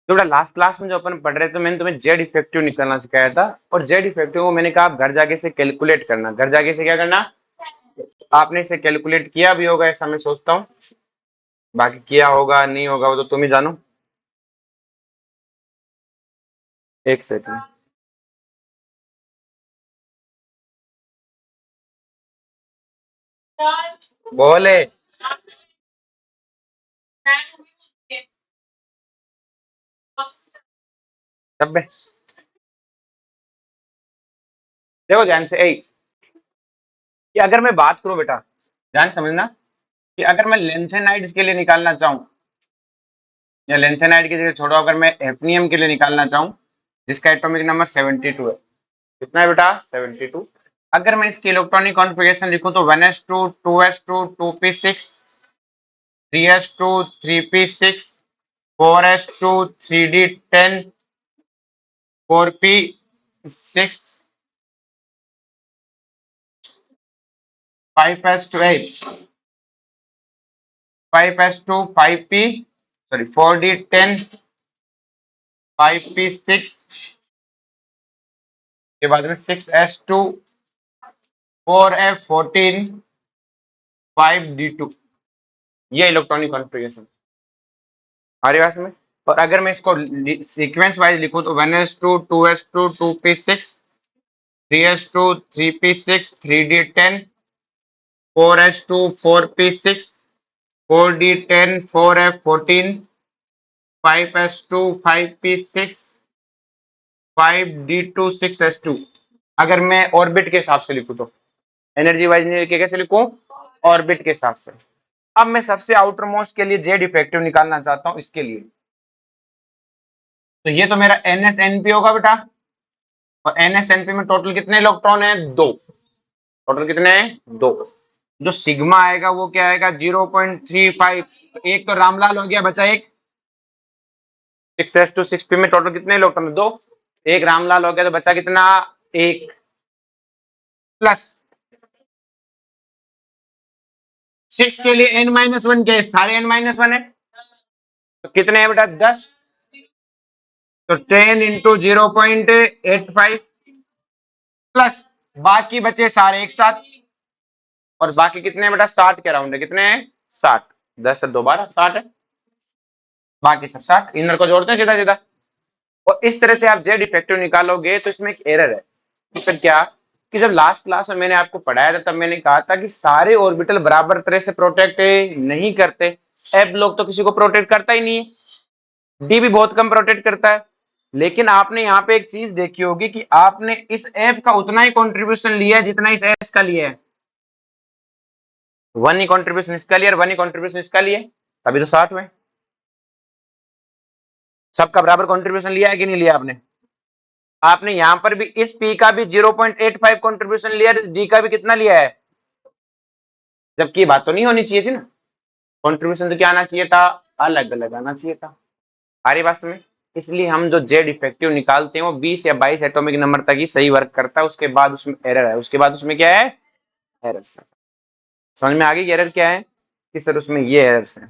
तो बेटा last class में जो अपन पढ़ रहे थे मैंने तुम्हें जेड इफेक्टिव निकालना सिखाया था, और जेड इफेक्टिव को मैंने कहा आप घर जाके से कैलकुलेट करना, घर जाके से क्या करना। आपने इसे कैलकुलेट किया भी होगा ऐसा मैं सोचता हूँ, बाकी किया होगा नहीं होगा वो तो तुम ही जानो। एक सेकंड। बोले तब देखो ध्यान से कि अगर मैं बात करूं बेटा, ध्यान समझना, कि अगर मैं लेंथेनाइड के लिए निकालना चाहूं, या लेंथेनाइड की जगह छोड़ो, अगर मैं एफनीएम के लिए निकालना चाहूं जिसका एटॉमिक नंबर 72 है। कितना है बेटा? 72। अगर मैं इसकी इलेक्ट्रॉनिक कॉन्फ़िगरेशन लिखूं तो 1s2 2s2 2p6 3s2 3p6 4s2 3d10 4p6 5s2 5s2 5p, sorry 4d10 5p6 के बाद में 6s2 4f14 5d2, ये इलेक्ट्रॉनिक कॉन्फ़िगरेशन हमारे पास में। और अगर मैं इसको सीक्वेंस वाइज लिखूं तो 1s2 2s2 2p6 3s2 3p6 3d10 4s2 4p6 4d10 4f14 5s2 5p6 5d2 6s2। अगर मैं ऑर्बिट के हिसाब से लिखूं तो एनर्जी वाइज नहीं लिखे, कैसे लिखूं? ऑर्बिट के हिसाब से। अब मैं सबसे आउटर मोस्ट के लिए जेड इफेक्टिव निकालना चाहता हूं, इसके लिए तो ये तो मेरा NSNP होगा बेटा, और NSNP में टोटल कितने इलेक्ट्रॉन है? दो। टोटल कितने हैं? दो। जो सिग्मा आएगा वो क्या आएगा? 0.35। एक तो रामलाल हो गया, बचा एक। 6s2 6p में टोटल कितने इलेक्ट्रॉन? दो। एक रामलाल हो गया तो बचा कितना? एक। प्लस 6 के लिए n-1 के सारे n-1 है, तो कितने हैं बेटा? 10। तो 10 इंटू 0.85 प्लस बाकी बचे सारे एक साथ, और बाकी कितने हैं बेटा? 60 के अराउंड है। कितने हैं? 60। 10 से दोबारा 60 है, बाकी सब 60। इनर को जोड़ते हैं सीधा सीधा, और इस तरह से आप जेड इफेक्टिव निकालोगे। तो इसमें एक एरर है। तो फिर क्या, कि जब लास्ट क्लास में मैंने आपको पढ़ाया था तब मैंने कहा था कि सारे ऑर्बिटल बराबर तरह से प्रोटेक्ट नहीं करते। एफ ब्लॉक तो किसी को प्रोटेक्ट करता ही नहीं है, डी भी बहुत कम प्रोटेक्ट करता है। लेकिन आपने यहाँ पे एक चीज देखी होगी कि आपने इस एफ का उतना ही कंट्रीब्यूशन लिया है जितना इस एस का लिया है। वन ही कंट्रीब्यूशन इसका लिया और वन ही कंट्रीब्यूशन इसका लिया, तभी तो 60 में। सबका बराबर कंट्रीब्यूशन लिया है कि नहीं लिया आपने? आपने यहां पर भी इस पी का भी 0.85 कंट्रीब्यूशन लिया, इस डी का भी कितना लिया है, जबकि बात तो नहीं होनी चाहिए थी ना। कंट्रीब्यूशन तो क्या आना चाहिए था? अलग अलग आना चाहिए था। हमारी बात में इसलिए हम जो जेड इफेक्टिव निकालते हैं वो 20 या 22 एटॉमिक नंबर तक ही सही वर्क करता है, उसके बाद उसमें एरर है। उसके बाद उसमें क्या है? एरर। समझ में आ गई एरर क्या है? कि सर उसमें ये एरर्स है।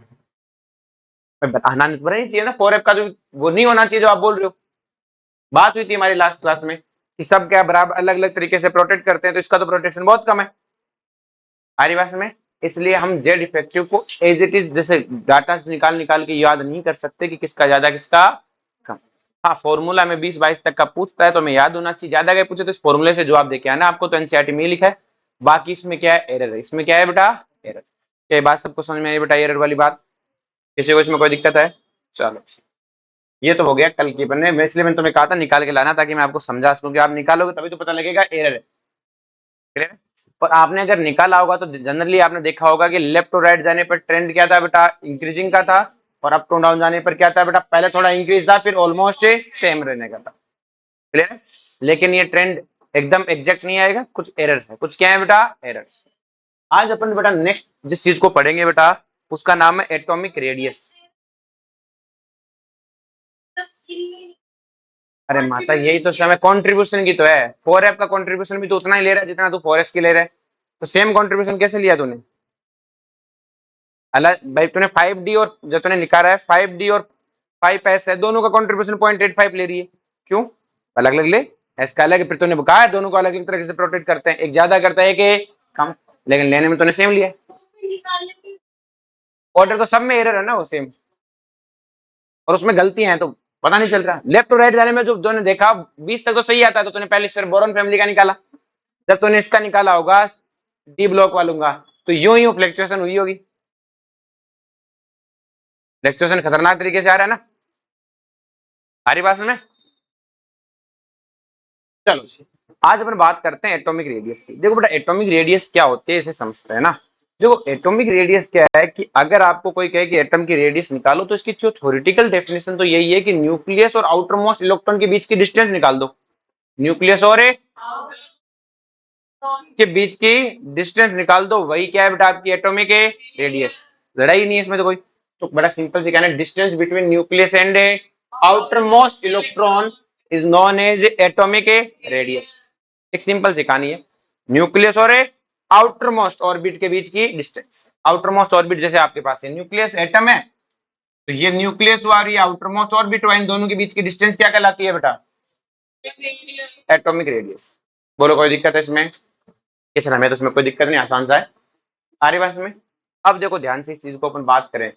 बताना नहीं चाहिए ना, 4F का जो वो नहीं होना चाहिए जो आप बोल रहे हो। बात हुई थी हमारी लास्ट क्लास में कि सब क्या बराबर अलग अलग तरीके से प्रोटेक्ट करते हैं, तो इसका तो प्रोटेक्शन बहुत कम है हमारी भाषा में। इसलिए हम जेड इफेक्टिव को एज इट इज जैसे डाटा निकाल निकाल के याद नहीं कर सकते कि किसका ज्यादा किसका कम। हाँ, फॉर्मूला में 20-22 तक का पूछता है तो हमें याद होना चाहिए। ज्यादा का पूछे तो इस फॉर्मूले से जवाब देके आना आपको, तो एनसीईआरटी में लिखा है। बाकी इसमें क्या है? एरर है। इसमें क्या है बेटा? एरर। क्या बात सबको समझ में आई बेटा? एरर वाली बात किसी को इसमें कोई दिक्कत है? चलो, ये तो हो गया कल की बनने में, इसलिए मैंने तुम्हें कहा था निकाल के लाना ताकि मैं आपको समझा सकूं कि आप निकालोगे तभी तो पता लगेगा एरर है। क्लियर है? पर आपने अगर निकाला होगा तो जनरली आपने देखा होगा कि लेफ्ट टू राइट जाने पर ट्रेंड क्या था बेटा? इंक्रीजिंग का था। और अप टू डाउन जाने पर क्या था बेटा? पहले थोड़ा इंक्रीज था, फिर ऑलमोस्ट सेम रहने का था। क्लियर है? लेकिन ये ट्रेंड एकदम एग्जैक्ट नहीं आएगा, कुछ एरर्स है। कुछ क्या है बेटा? एरर्स। आज अपन बेटा नेक्स्ट जिस चीज को पढ़ेंगे बेटा, उसका नाम है एटॉमिक रेडियस। अरे माता, यही तो समय कंट्रीब्यूशन की तो है। 4F का कंट्रीब्यूशन भी तो उतना ही ले रहा है जितना तू 4S की ले रहा है, तो सेम कंट्रीब्यूशन कैसे लिया तूने? अलग भाई, तूने 5D और जो तूने निकाला है 5D और 5s है, दोनों का कंट्रीब्यूशन 0.85 ले रही है। क्यों? अलग अलग ले, इसका अलग, फिर तूने कहा है दोनों को अलग अलग तरीके से प्रोटेक्ट करते हैं, एक ज्यादा करता है एक कम, लेकिन लेने में तूने सेम लिया। ऑर्डर तो सब में एरर है ना वो सेम, और उसमें गलतियां हैं तो पता नहीं चल रहा। लेफ्ट टू राइट जाने में जो तूने देखा 20 तक तो सही आता है, तो तूने पहले सिर्फ बोरॉन फैमिली का निकाला, जब तूने इसका निकाला होगा डी ब्लॉक वालों का, तो यूं ही फ्लक्चुएशन हुई होगी। फ्लक्चुएशन खतरनाक तरीके से आ रहा है ना, हमारी बात में। चलो आज अपन बात करते हैं एटॉमिक रेडियस की। देखो बेटा एटॉमिक रेडियस क्या होती है इसे समझते हैं ना। देखो एटॉमिक रेडियस क्या है कि अगर आपको कोई कहे कि एटम की रेडियस निकालो, तो इसकी जो थ्योरेटिकल डेफिनेशन तो यही है कि न्यूक्लियस और आउटर मोस्ट इलेक्ट्रॉन के बीच की डिस्टेंस निकाल दो। न्यूक्लियस और के बीच की डिस्टेंस निकाल दो, वही क्या है बेटा आपकी एटॉमिक रेडियस। लड़ाई नहीं है इसमें तो कोई, तो बड़ा सिंपल सी कहना है, distance between nucleus and outermost electron is known as atomic radius. एक सिंपल सी कहानी है, न्यूक्लियस और आउटर मोस्ट ऑर्बिट के बीच की डिस्टेंस। आउटर मोस्ट ऑर्बिट जैसे आपके पास है न्यूक्लियस एटम है, तो ये न्यूक्लियस हुआ और ये आउटर मोस्ट ऑर्बिट हुआ, इन दोनों के बीच की डिस्टेंस क्या कहलाती है बेटा? Atomic radius. बोलो कोई दिक्कत है इसमें? किस हमें तो इसमें कोई दिक्कत नहीं, आसान सा है सारी बात में। अब देखो ध्यान से इस चीज को अपन बात करें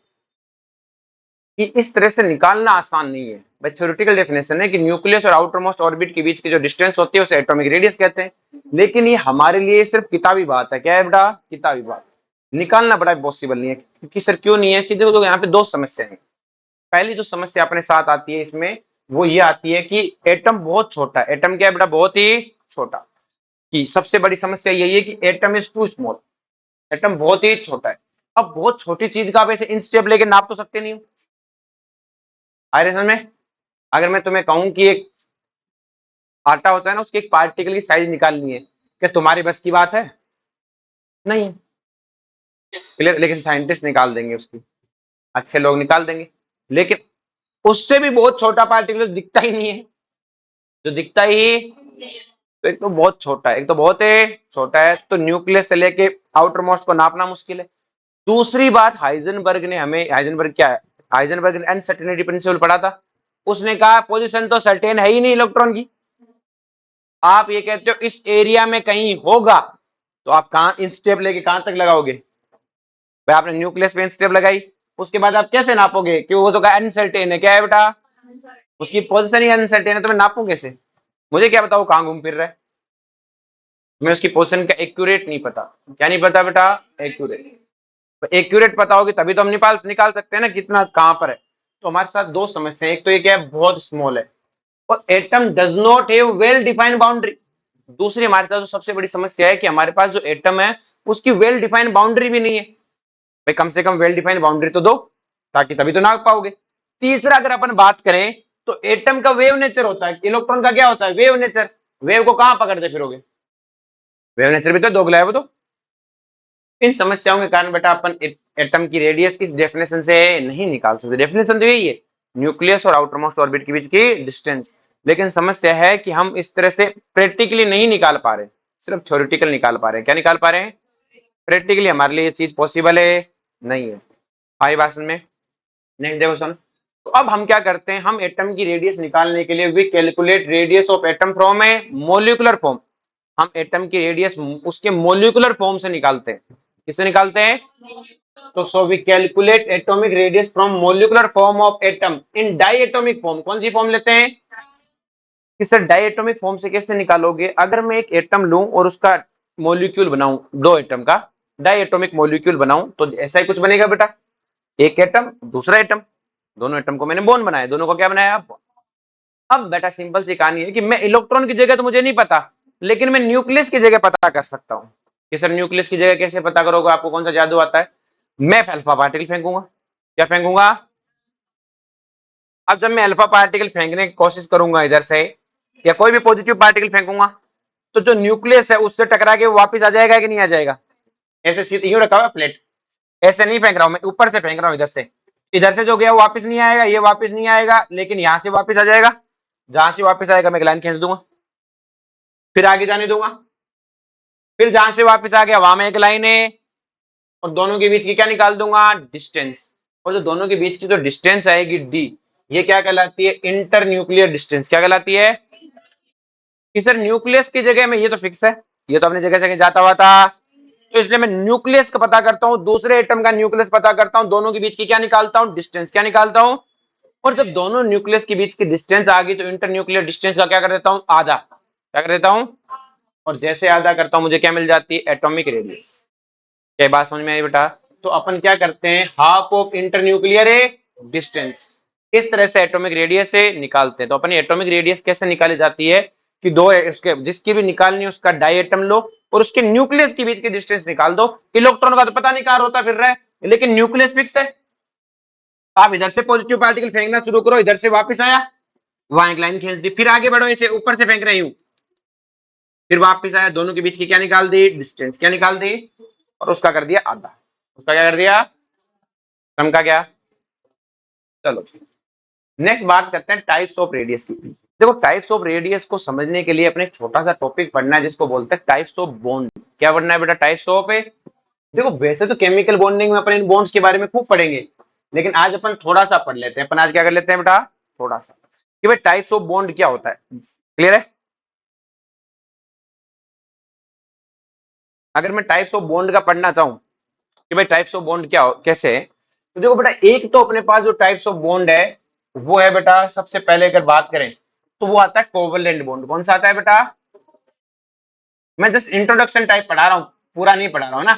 कि इस तरह से निकालना आसान नहीं है भाई। थ्योरेटिकल डेफिनेशन है कि न्यूक्लियस और आउटर मोस्ट ऑर्बिट के बीच की जो डिस्टेंस होती है उसे एटॉमिक रेडियस कहते हैं, लेकिन ये हमारे लिए सिर्फ किताबी बात है। क्या है बेटा? किताबी बात। निकालना बड़ा पॉसिबल नहीं है। क्योंकि सर क्यों नहीं है? कि देखो यहाँ पे दो समस्या है। पहली जो समस्या अपने साथ आती है इसमें वो ये आती है कि एटम बहुत छोटा है। एटम क्या है बेटा? बहुत ही छोटा। कि सबसे बड़ी समस्या यही है कि atom is too small, atom बहुत ही छोटा है। अब बहुत छोटी चीज का आप ऐसे इंस्टेप लेके नाप तो सकते नहीं हो। में अगर मैं तुम्हें कहूं कि एक आटा होता है ना, उसकी एक पार्टिकल की साइज निकालनी है, क्या तुम्हारी बस की बात है? नहीं। क्लियर? लेकिन साइंटिस्ट निकाल देंगे उसकी, अच्छे लोग निकाल देंगे, लेकिन उससे भी बहुत छोटा पार्टिकल दिखता ही नहीं है। जो दिखता ही, तो एक तो बहुत छोटा है, एक तो बहुत छोटा है, तो न्यूक्लियस से लेके आउटर मोस्ट को नापना मुश्किल है। दूसरी बात, हाइजेनबर्ग ने हमें, हाइजेनबर्ग क्या है, हाइजेनबर्ग ने अनसर्टेनिटी प्रिंसिपल पढ़ा था। उसने कहा पोजीशन तो सर्टेन है ही नहीं इलेक्ट्रॉन की, आप ये कहते हो इस एरिया में कहीं होगा, तो आप कहां इंस्टेप लेके कहां तक लगाओगे भाई? आपने न्यूक्लियस पे इंस्टेप लगाई, उसके बाद आप कैसे नापोगे? क्यों? वो तो कहा अनसर्टेन है। क्या है बेटा? उसकी पोजीशन ही अनसर्टेन है, तो मैं नापूं कैसे? मुझे क्या बताओ कहां घूम फिर रहा है? मैं उसकी पोजीशन का एक्यूरेट नहीं पता। क्या नहीं पता बेटा? एक्यूरेट। एक्यूरेट पता होगी तभी तो हम निकाल सकते हैं ना कितना कहां पर है। तो हमारे साथ दो समस्या है, एक तो ये क्या है, बहुत स्मॉल है, और atom does not have well defined boundary. दूसरी हमारे साथ जो सबसे बड़ी समस्या है कि हमारे पास जो एटम है उसकी वेल डिफाइंड बाउंड्री भी नहीं है। भाई कम से कम वेल डिफाइंड बाउंड्री तो दो, ताकि तभी तो नाप पाओगे। तीसरा अगर अपन बात करें तो एटम का वेव नेचर होता है, इलेक्ट्रॉन का क्या होता है? Wave nature. वेव को कहां पकड़ते फिरोगे? वेव नेचर भी तो दोगला है वो तो। इन समस्याओं के कारण बेटा अपन एटम की रेडियस इस डेफिनेशन से नहीं निकाल सकते। डेफिनेशन तो यही है, न्यूक्लियस और आउटर मोस्ट ऑर्बिट के बीच की डिस्टेंस। लेकिन समस्या है कि हम इस तरह से प्रैक्टिकली नहीं निकाल पा रहे, सिर्फ थ्योरेटिकल निकाल पा रहे हैं। क्या निकाल पा रहे हैं? प्रैक्टिकली हमारे लिए ये चीज पॉसिबल है नहीं है। आई बात में? नेक्स्ट देखो सन। तो अब हम क्या करते हैं, हम एटम की रेडियस निकालने के लिए we calculate radius of atom from a molecular form. हम एटम की रेडियस उसके मोलिकुलर फॉर्म से निकालते हैं। किससे निकालते हैं? तो so we calculate atomic radius from molecular form of atom in diatomic form. कौन सी फॉर्म लेते हैं? कि सर डाइएटॉमिक फॉर्म से कैसे निकालोगे? अगर मैं एक एटम लूं और उसका मॉलिक्यूल बनाऊं, दो एटम का डाइएटॉमिक मॉलिक्यूल बनाऊं, तो ऐसा ही कुछ बनेगा बेटा। एक एटम दूसरा एटम, दोनों एटम को मैंने बॉन्ड बनाया, दोनों को क्या बनाया? अब बेटा सिंपल सी कहानी है कि मैं इलेक्ट्रॉन की जगह तो मुझे नहीं पता, लेकिन मैं न्यूक्लियस की जगह पता कर सकता हूं। कि सर न्यूक्लियस की जगह कैसे पता करोगे? आपको कौन सा जादू आता है? मैं अल्फा पार्टिकल फेंकूंगा। क्या फेंकूंगा? अब जब मैं अल्फा पार्टिकल फेंकने की कोशिश करूंगा इधर से, या कोई भी पॉजिटिव पार्टिकल फेंकूंगा, तो जो न्यूक्लियस है उससे टकरा के वापस आ जाएगा कि नहीं आ जाएगा? ऐसे सीधे यूं रखा हुआ प्लेट, ऐसे नहीं फेंक रहा हूं मैं, ऊपर से फेंक रहा हूं इधर से। इधर से जो गया वो वापस नहीं आएगा, ये वापस नहीं आएगा, लेकिन यहां से वापस आ जाएगा। जहां से वापस आएगा मैं एक लाइन खींच दूंगा, फिर आगे जाने दूंगा, फिर जहां से वापस आ गया वहां में एक लाइन है, और दोनों के बीच की क्या निकाल दूंगा? डिस्टेंस। और जो दोनों के बीच की जो डिस्टेंस आएगी डी, ये क्या कहलाती है? Inter nuclear distance. क्या कहलाती है? कि सर न्यूक्लियस की जगह में, ये तो फिक्स है, ये तो अपनी जगह जगह जाता हुआ था, तो इसलिए मैं न्यूक्लियस का पता करता हूं, दूसरे एटम का न्यूक्लियस पता करता हूं, दोनों के बीच की क्या निकालता हूं? डिस्टेंस। क्या निकालता हूं? और जब दोनों न्यूक्लियस के बीच की डिस्टेंस आ गई तो इंटर न्यूक्लियर डिस्टेंस का क्या कर देता हूं? आधा। क्या कर देता हूं? और जैसे आधा करता हूं मुझे क्या मिल जाती है? Atomic radius. क्या बात समझ में आई बेटा? तो अपन क्या करते हैं? Half of inter nuclear distance, इस तरह से एटॉमिक रेडियस से निकालते हैं। तो अपनी एटॉमिक रेडियस कैसे निकाली जाती है? कि दो उसके जिसकी भी निकालनी है उसका डाई एटम लो और उसके न्यूक्लियस के बीच की डिस्टेंस निकाल दो। इलेक्ट्रॉन का तो पता नहीं कहां होता फिर रहा है, लेकिन न्यूक्लियस फिक्स है। आप इधर से पॉजिटिव पार्टिकल फेंकना शुरू करो, इधर से वापस आया, वहां एक लाइन खींच दी, फिर आगे बढ़ो, ऐसे ऊपर से फेंक रही हूं, फिर वापस आया, दोनों के बीच की क्या निकाल दी? डिस्टेंस। क्या निकाल दी? और उसका कर दिया आधा। उसका क्या कर दिया? सम का क्या? चलो नेक्स्ट बात करते हैं टाइप्स ऑफ रेडियस की। देखो टाइप्स ऑफ रेडियस को समझने के लिए अपने एक छोटा सा टॉपिक पढ़ना है जिसको बोलते हैं टाइप्स ऑफ बॉन्ड। क्या पढ़ना है बेटा? Types of. देखो वैसे तो केमिकल बॉन्डिंग में अपन इन बॉन्ड्स के बारे में खूब पढ़ेंगे, लेकिन आज अपन थोड़ा सा पढ़ लेते हैं। अपन आज क्या कर लेते हैं बेटा? थोड़ा सा कि भाई टाइप्स ऑफ बॉन्ड क्या होता है। क्लियर है? अगर मैं टाइप्स ऑफ बॉन्ड का पढ़ना चाहूं कि भाई टाइप्स ऑफ बॉन्ड क्या हो, कैसे है, तो देखो बेटा एक तो अपने पास जो टाइप्स ऑफ बॉन्ड है वो है बेटा, सबसे पहले अगर बात करें तो वो आता है कोवलेंट बॉन्ड। कौन सा आता है बेटा? मैं जस्ट इंट्रोडक्शन टाइप पढ़ा रहा हूं, पूरा नहीं पढ़ा रहा हूं ना।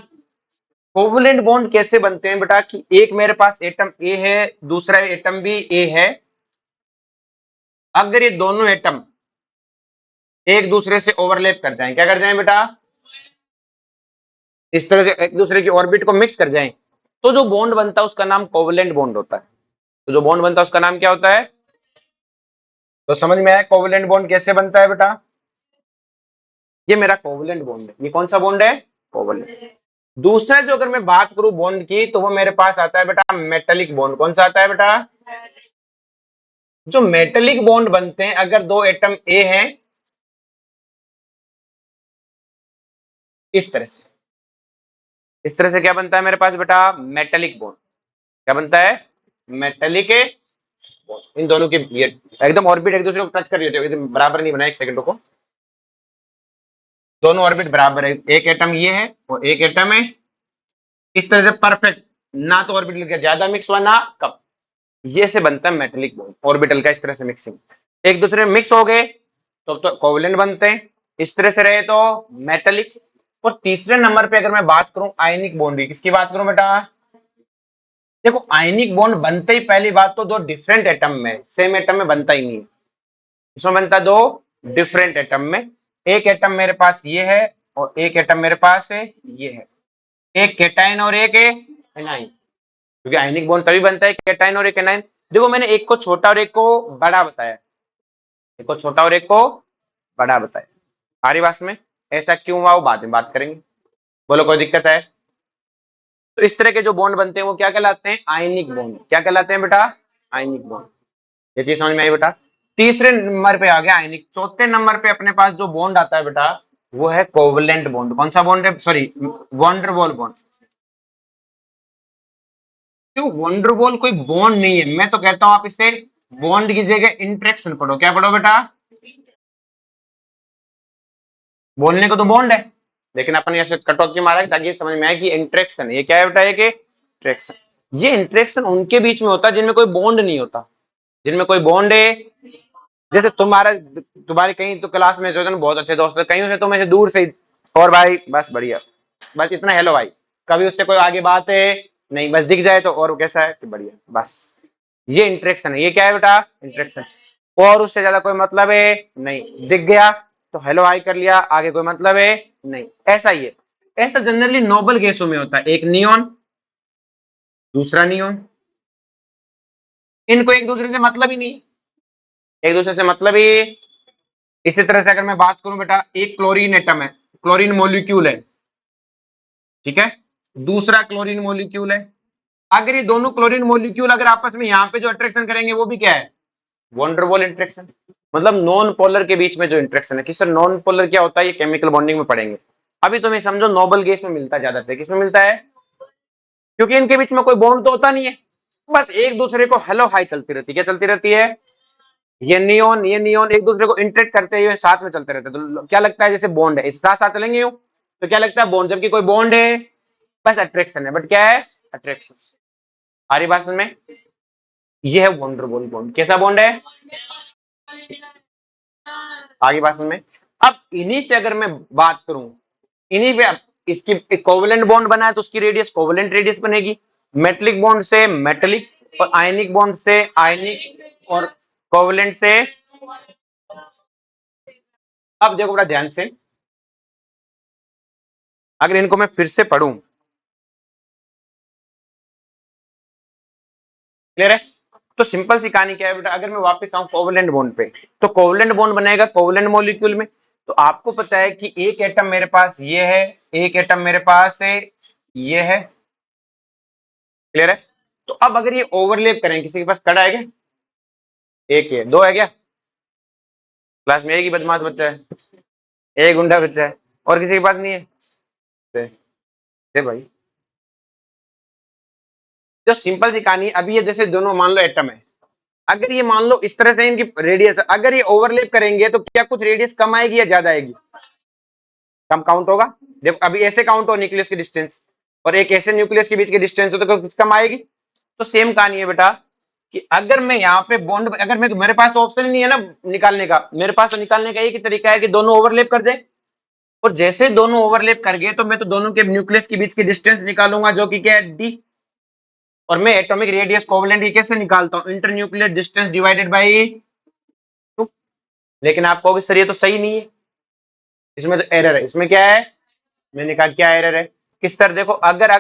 कोवलेंट बॉन्ड कैसे बनते हैं बेटा? कि एक मेरे पास एटम ए है, दूसरा एटम भी ए है, अगर ये दोनों एटम एक दूसरे से ओवरलैप कर जाएं, क्या कर जाएं बेटा? इस तरह से एक दूसरे की ऑर्बिट को मिक्स कर जाएं, तो जो बॉन्ड बनता है उसका नाम कोवलेंट बॉन्ड होता है। तो जो बॉन्ड बनता है उसका नाम क्या होता है? तो समझ में आया कोवलेंट बॉन्ड कैसे बनता है बेटा? ये मेरा कोवलेंट बॉन्ड है। ये कौन सा बॉन्ड है? कोवलेंट। दूसरा जो अगर मैं बात करूं बॉन्ड की, तो वो मेरे पास आता है बेटा मेटेलिक बॉन्ड। कौन सा आता है बेटा? जो मेटेलिक बॉन्ड बनते हैं अगर दो एटम ए हैं, इस तरह से, इस तरह से क्या बनता है मेरे पास बेटा? Metallic bond. क्या बनता है? Metallic bond. इन दोनों के ये एकदम ऑर्बिट एक दूसरे को टच कर रही होती है, एकदम बराबर नहीं बना। एक सेकंड को, दोनों ऑर्बिट बराबर है, एक एटम ये है और एक एटम है, इस तरह से परफेक्ट, ना तो ऑर्बिटल का ज्यादा मिक्स हुआ ना कम। ये से बनता है मेटेलिक बॉन्ड, ऑर्बिटल का इस तरह से मिक्सिंग, एक दूसरे में मिक्स हो गए तो कोवलेंट बनते हैं, इस तरह से रहे तो मेटेलिक। और तीसरे नंबर पे अगर मैं बात करूं आयनिक बॉन्ड की, किसकी बात करूं बेटा? देखो आयनिक बॉन्ड बनते ही पहली बात तो दो डिफरेंट एटम में, सेम एटम में बनता ही नहीं है। इसमें बनता दो डिफरेंट एटम में। एक एटम मेरे पास ये है और एक एटम मेरे पास है ये है, एक केटाइन और एक एनाइन। क्योंकि आयनिक बॉन्ड तभी बनता है केटाइन और एक एनाइन। देखो मैंने एक को छोटा और एक को बड़ा बताया, एक को छोटा और एक को बड़ा बताया। हमारी बात में ऐसा क्यों हुआ वो बाद में बात करेंगे। बोलो कोई दिक्कत है? तो इस तरह के जो बॉन्ड बनते हैं वो क्या कहलाते हैं? Ionic bond. क्या कहलाते हैं बेटा? Ionic bond. ये चीज समझ में आई बेटा? तीसरे नंबर पे आ गया आयनिक। चौथे नंबर पे अपने पास जो बॉन्ड आता है बेटा वो है कोवलेंट बॉन्ड। कौन सा बॉन्ड है? Sorry, van der Waals bond. क्यों? वॉन्डरवॉल कोई बॉन्ड नहीं है, मैं तो कहता हूं आप इसे बॉन्ड की जगह इंट्रैक्शन पढ़ो। क्या पढ़ो बेटा? बोलने को तो बॉन्ड है, लेकिन अपन ऐसे कटौती मारा ताकि ये समझ में आए कि इंट्रैक्शन। ये क्या है बेटा? ये इंट्रैक्शन। ये इंट्रैक्शन उनके बीच में होता है जिनमें कोई बॉन्ड नहीं होता। जिनमें कोई बॉन्ड है, जैसे तुम्हारे कहीं तो क्लास में जो बहुत अच्छे दोस्त है, कहीं से तुम ऐसे दूर से और भाई बस बढ़िया, बस इतना हेलो भाई, कभी उससे कोई आगे बात है नहीं, बस दिख जाए तो और कैसा है कि बढ़िया, बस ये इंटरेक्शन है। ये क्या है बेटा? इंटरेक्शन। और उससे ज्यादा कोई मतलब है नहीं, दिख गया तो हेलो हाई कर लिया, आगे कोई मतलब है नहीं, ऐसा ही है। ऐसा जनरली नोबल गैसों में होता है, एक नियॉन दूसरा नियॉन, इनको एक दूसरे से मतलब ही नहीं, एक दूसरे से मतलब ही। इसी तरह से अगर मैं बात करूं बेटा, एक क्लोरीन एटम है, क्लोरीन मोलिक्यूल है, ठीक है, दूसरा क्लोरीन मोलिक्यूल है। अगर ये दोनों क्लोरीन मोलिक्यूल अगर आपस में यहाँ पे जो अट्रैक्शन करेंगे वो भी क्या है? Van der Waals interaction. मतलब नॉन पोलर के बीच में जो इंट्रैक्शन है कि सर नॉन पोलर क्या होता है, ये केमिकल बॉन्डिंग में पढ़ेंगे। अभी तुम्हें समझो नोबल गैस में मिलता है ज्यादातर, किसमें मिलता है? क्योंकि इनके बीच में कोई बॉन्ड तो होता नहीं है, बस एक दूसरे को हेलो हाई चलती रहती है। क्या चलती रहती है? ये नियॉन एक दूसरे को इंटरेक्ट करते हुए साथ में चलते रहते हैं। तो क्या लगता है जैसे बॉन्ड है, इस साथ साथ चलेंगे यूं, तो क्या लगता है बॉन्ड, जबकि कोई बॉन्ड है, बस अट्रैक्शन है, बट क्या है? अट्रैक्शन। आ रही बात समझ में? ये है वंडरबॉल बॉन्ड। कैसा बॉन्ड है? आगे बात समझ में? अब इन्हीं से अगर मैं बात करूं, इन्हीं पे इसकी कोवेलेंट बॉन्ड बना है तो उसकी रेडियस कोवेलेंट रेडियस बनेगी। मेटलिक बॉन्ड से मेटलिक, और आयनिक बॉन्ड से आयनिक, और कोवेलेंट से। अब देखो बड़ा ध्यान से, अगर इनको मैं फिर से पढ़ूं, क्लियर है? तो सिंपल सी कहानी क्या है बेटा, अगर मैं वापस आऊं कोवेलेंट बॉन्ड पे, तो कोवेलेंट बॉन्ड बनेगा कोवेलेंट मॉलिक्यूल में। तो आपको पता है कि एक एटम मेरे पास ये है, एक एटम मेरे पास है, ये है, क्लियर है? तो अब अगर ये ओवरलैप करें, किसी के पास कड़ा है क्या? एक है, दो है क्या? क्लास में एक ही बदमाश बच्चा है, एक गुंडा बच्चा है, और किसी के पास नहीं है? दे, दे भाई। जो सिंपल सी कहानी है, अभी ये जैसे दोनों मान लो एटम है, अगर ये मान लो इस तरह से इनकी रेडियस, अगर ये ओवरलैप करेंगे तो क्या कुछ रेडियस कम आएगी या ज्यादा आएगी? कम काउंट होगा। जब अभी ऐसे काउंट हो न्यूक्लियस की डिस्टेंस, और एक ऐसे न्यूक्लियस के बीच की डिस्टेंस हो, तो कुछ कम आएगी। तो सेम कहानी है बेटा, कि अगर मैं यहाँ पे बॉन्ड, अगर मैं, मेरे पास तो ऑप्शन ही नहीं है ना निकालने का, मेरे पास तो निकालने का एक ही तरीका है कि दोनों ओवरलैप कर जाए। और जैसे दोनों ओवरलैप कर गए तो मैं तो दोनों के न्यूक्लियस के बीच की डिस्टेंस निकालूंगा, जो कि क्या है? डी। और मैं एटॉमिक रेडियस कोवेलेंट कैसे निकालता हूँ? Internuclear distance divided by 2। लेकिन आप कहोगे सर ये तो सही नहीं है, इसमें तो एरर है। इसमें क्या है? मैंने कहा क्या एरर है कि सर देखो, अगर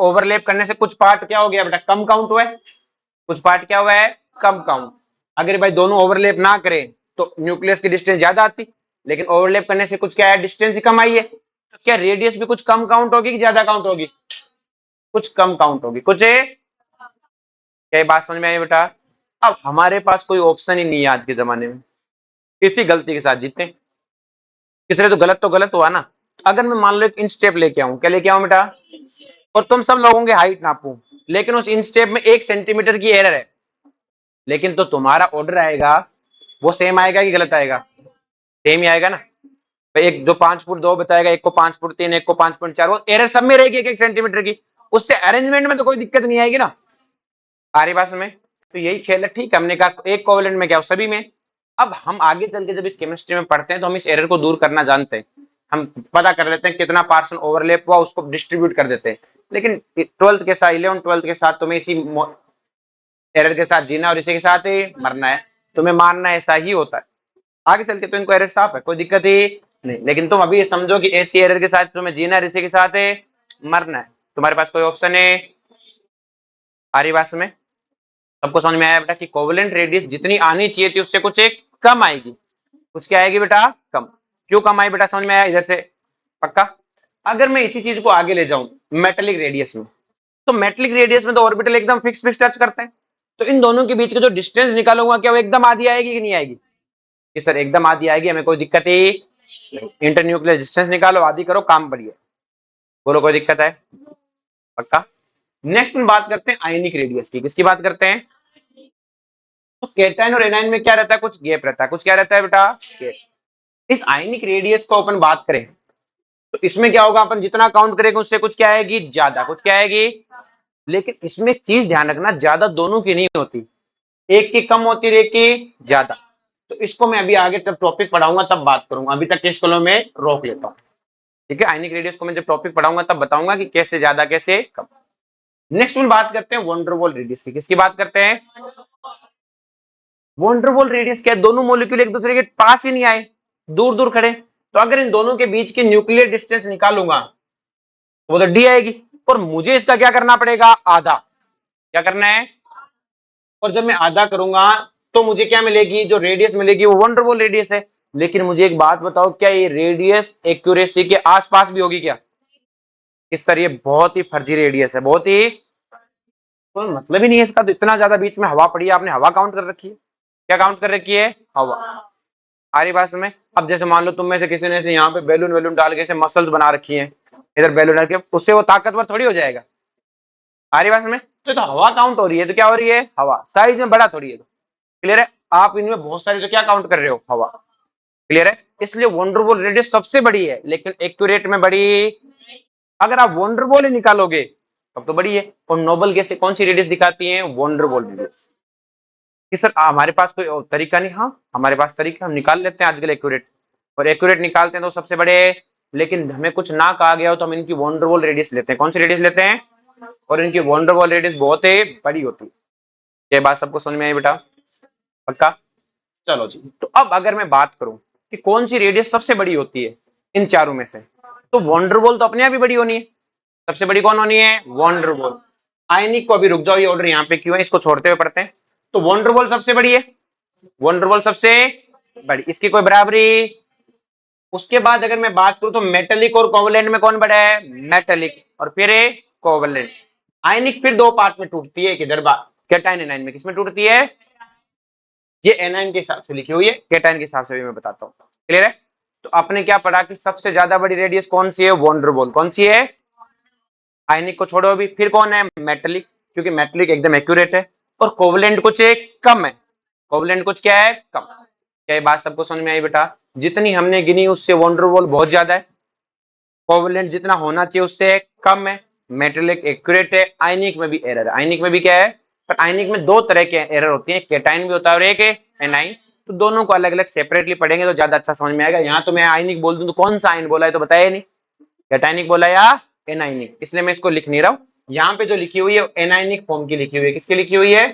ओवरलैप करने से कुछ पार्ट क्या हो गया बेटा? कम काउंट हुआ है। कुछ पार्ट क्या हुआ है? कम काउंट। अगर भाई दोनों ओवरलैप ना करें तो न्यूक्लियस की डिस्टेंस ज्यादा आती, लेकिन ओवरलैप करने से कुछ क्या है? डिस्टेंस ही कम आई है। तो क्या रेडियस भी कुछ कम काउंट होगी कि ज्यादा काउंट होगी? कुछ कम काउंट होगी, कुछ है। क्या ये बात समझ में आई बेटा? अब हमारे पास कोई ऑप्शन ही नहीं है आज के जमाने में, किसी गलती के साथ जीते, इसलिए तो गलत हुआ ना। अगर मैं मान लो एक इंच टेप लेके आऊं, क्या लेके आऊं बेटा? और तुम सब लोगों की हाइट नापूं, लेकिन उस इंच टेप में 1 सेंटीमीटर की एरर है, लेकिन तो तुम्हारा ऑर्डर आएगा वो सेम आएगा कि गलत आएगा? सेम ही आएगा ना। तो एक जो 5 फुट 2 बताएगा, एक को 5 फुट 3, एक को 5.4, वो एरर सब में रहेगी 1 1 सेंटीमीटर की। उससे अरेंजमेंट में तो कोई दिक्कत नहीं आएगी ना। आ रही बात में? तो यही खेल है। ठीक है, हमने कहा एक कोवेलेंट में क्या हो, सभी में। अब हम आगे चल के जब इस केमिस्ट्री में पढ़ते हैं तो हम इस एरर को दूर करना जानते हैं। हम पता कर लेते हैं कितना पार्सन ओवरलैप हुआ, उसको डिस्ट्रीब्यूट कर देते हैं। लेकिन ट्वेल्थ के साथ, 11 12 के साथ तुम्हें इसी एरर के साथ जीना और इसी के साथ ही मरना है। तुम्हें मानना ऐसा ही होता है। आगे चल के तो इनको एरर साफ है, कोई दिक्कत ही नहीं। लेकिन तुम अभी ये समझो कि ऐसी एरर के साथ तुम्हें जीना है, इसी के साथ मरना है। तुम्हारे पास कोई ऑप्शन है? आ रही बात में? सबको समझ में आया बेटा कि कोवेलेंट रेडियस जितनी आनी चाहिए थी उससे कुछ एक कम आएगी। कुछ क्या आएगी बेटा? कम। क्यों कम आई बेटा? समझ में आया इधर से? पक्का? अगर मैं इसी चीज को आगे ले जाऊं मेटेलिक रेडियस में, तो मेटेलिक रेडियस में तो ऑर्बिटल एकदम फिक्स फिक्स टच करते हैं। तो इन दोनों के बीच का जो डिस्टेंस निकालूंगा, क्या वो एकदम आधी आएगी कि नहीं आएगी? कि सर एकदम आधी आएगी, हमें कोई दिक्कत ही नहीं। इंटरन्यूक्लियर डिस्टेंस निकालो, आधी करो, काम बढ़िया। बोलो कोई दिक्कत है? पक्का? नेक्स्ट में बात करते हैं आयनिक रेडियस की। किसकी बात करते हैं? तो केटाइन और एनाइन में क्या रहता है? कुछ गैप रहता है। कुछ क्या रहता है बेटा? गैप। इस आयनिक रेडियस को अपन बात करें तो इसमें क्या होगा? अपन जितना काउंट करेंगे उससे कुछ क्या आएगी? ज्यादा। कुछ क्या आएगी? लेकिन इसमें एक चीज ध्यान रखना, ज्यादा दोनों की नहीं होती, एक की कम होती है, एक की ज्यादा। तो इसको मैं अभी आगे जब टॉपिक पढ़ाऊंगा तब बात करूंगा, अभी तक के स्कूलों में रोक लेता हूँ। ठीक है, आयनिक रेडियस को मैं जब टॉपिक पढ़ाऊंगा तब बताऊंगा कि कैसे ज्यादा कैसे कम। नेक्स्ट में बात करते हैं वंडरवॉल रेडियस की। किसकी बात करते हैं? वंडरवॉल रेडियस क्या है? दोनों मॉलिक्यूल एक दूसरे के पास ही नहीं आए, दूर दूर खड़े। तो अगर इन दोनों के बीच की न्यूक्लियर डिस्टेंस निकालूंगा वो तो डी आएगी। और मुझे इसका क्या करना पड़ेगा? आधा। क्या करना है? और जब मैं आधा करूंगा तो मुझे क्या मिलेगी? जो रेडियस मिलेगी वो वंडरवॉल रेडियस है। लेकिन मुझे एक बात बताओ, क्या ये रेडियस एक्यूरेसी के आसपास भी होगी क्या? कि सर ये बहुत ही फर्जी रेडियस है, बहुत ही, तो मतलब ही नहीं है इसका। तो इतना ज्यादा बीच में हवा पड़ी है, आपने हवा काउंट कर रखी है। क्या काउंट कर रखी है? हवा। आ रही बात में? अब जैसे मान लो तुम में से किसी ने यहाँ पे बैलून वैलून डाल के मसल्स बना रखी है, इधर बैलून डाल के, उससे वो ताकतवर थोड़ी हो जाएगा। आ रही बात में तो हवा काउंट हो रही है, तो क्या हो रही है, हवा साइज में बड़ा थोड़ी है, क्लियर है। आप इनमें बहुत सारी तो क्या काउंट कर रहे हो, हवा, क्लियर है। इसलिए वंडरबॉल रेडियस सबसे बड़ी है, लेकिन एक्यूरेट में बड़ी, अगर आप वंडरबॉल ही निकालोगे तब तो बड़ी है। और नोबल गैस कौन सी रेडियस दिखाती है, वंडरबॉल रेडियस। कि सर हमारे पास कोई और तरीका नहीं, हाँ हमारे पास तरीका, हम निकाल लेते हैं आजकल एक्यूरेट, और एक्यूरेट निकालते हैं तो सबसे बड़े, लेकिन हमें कुछ ना कहा गया हो तो हम इनकी वंडरबॉल रेडियस लेते हैं। कौन सी रेडियस लेते हैं, और इनकी वंडरबॉल रेडियस बहुत ही बड़ी होती है। ये बात सबको समझ में आई बेटा, पक्का। चलो जी, तो अब अगर मैं बात करूं कि कौन सी रेडियस सबसे बड़ी होती है इन चारों में से, तो वंडरबॉल तो अपने आप ही बड़ी होनी है। सबसे बड़ी कौन होनी है, वंडरबॉल। आयनिक को अभी रुक जाओ, ये ऑर्डर यहाँ पे क्यों है, इसको छोड़ते हुए पढ़ते हैं। तो वंडरबॉल सबसे बड़ी है, वंडरबॉल सबसे बड़ी, इसकी कोई बराबरी। उसके बाद अगर मैं बात करूं तो मेटेलिक और कोवलेंट में कौन बड़ा है, मेटेलिक, और फिर कोवलेंट। आयनिक फिर दो पार्ट में टूटती है, किधर बात, कैटायन एनायन में, किसमें टूटती है, ये एनायन के हिसाब से लिखी हुई है, कैटायन के हिसाब से भी मैं बताता हूँ, क्लियर है। तो आपने क्या पढ़ा कि सबसे ज्यादा बड़ी रेडियस कौन सी है, वंडरबॉल। कौन सी है, आयनिक को छोड़ो अभी, फिर कौन है, मेटेलिक, क्योंकि मेटेलिक एकदम एक्यूरेट है। और कोवलेंट कुछ एक कम है, कोवलेंट कुछ क्या है, कम। क्या ये बात सबको समझ में आई बेटा, जितनी हमने गिनी उससे वंडरबॉल बहुत ज्यादा है, कोवलेंट जितना होना चाहिए उससे कम है, मेटेलिक एक्यूरेट है, आयनिक में भी एरर है। आयनिक में भी क्या है, पर आयनिक में दो तरह के एरर होती है, कैटायन भी होता है और एक है एनाइन। तो दोनों को अलग अलग सेपरेटली पढ़ेंगे तो ज्यादा अच्छा समझ में आएगा। यहाँ तो मैं आयनिक बोल दूं तो कौन सा आयन बोला है तो बताया नहीं, कैटायनिक बोला या एनाइनिक, इसलिए मैं इसको लिख नहीं रहा हूँ। यहाँ पे जो लिखी हुई है एनाइनिक फॉर्म की लिखी हुई है, किसकी लिखी हुई है,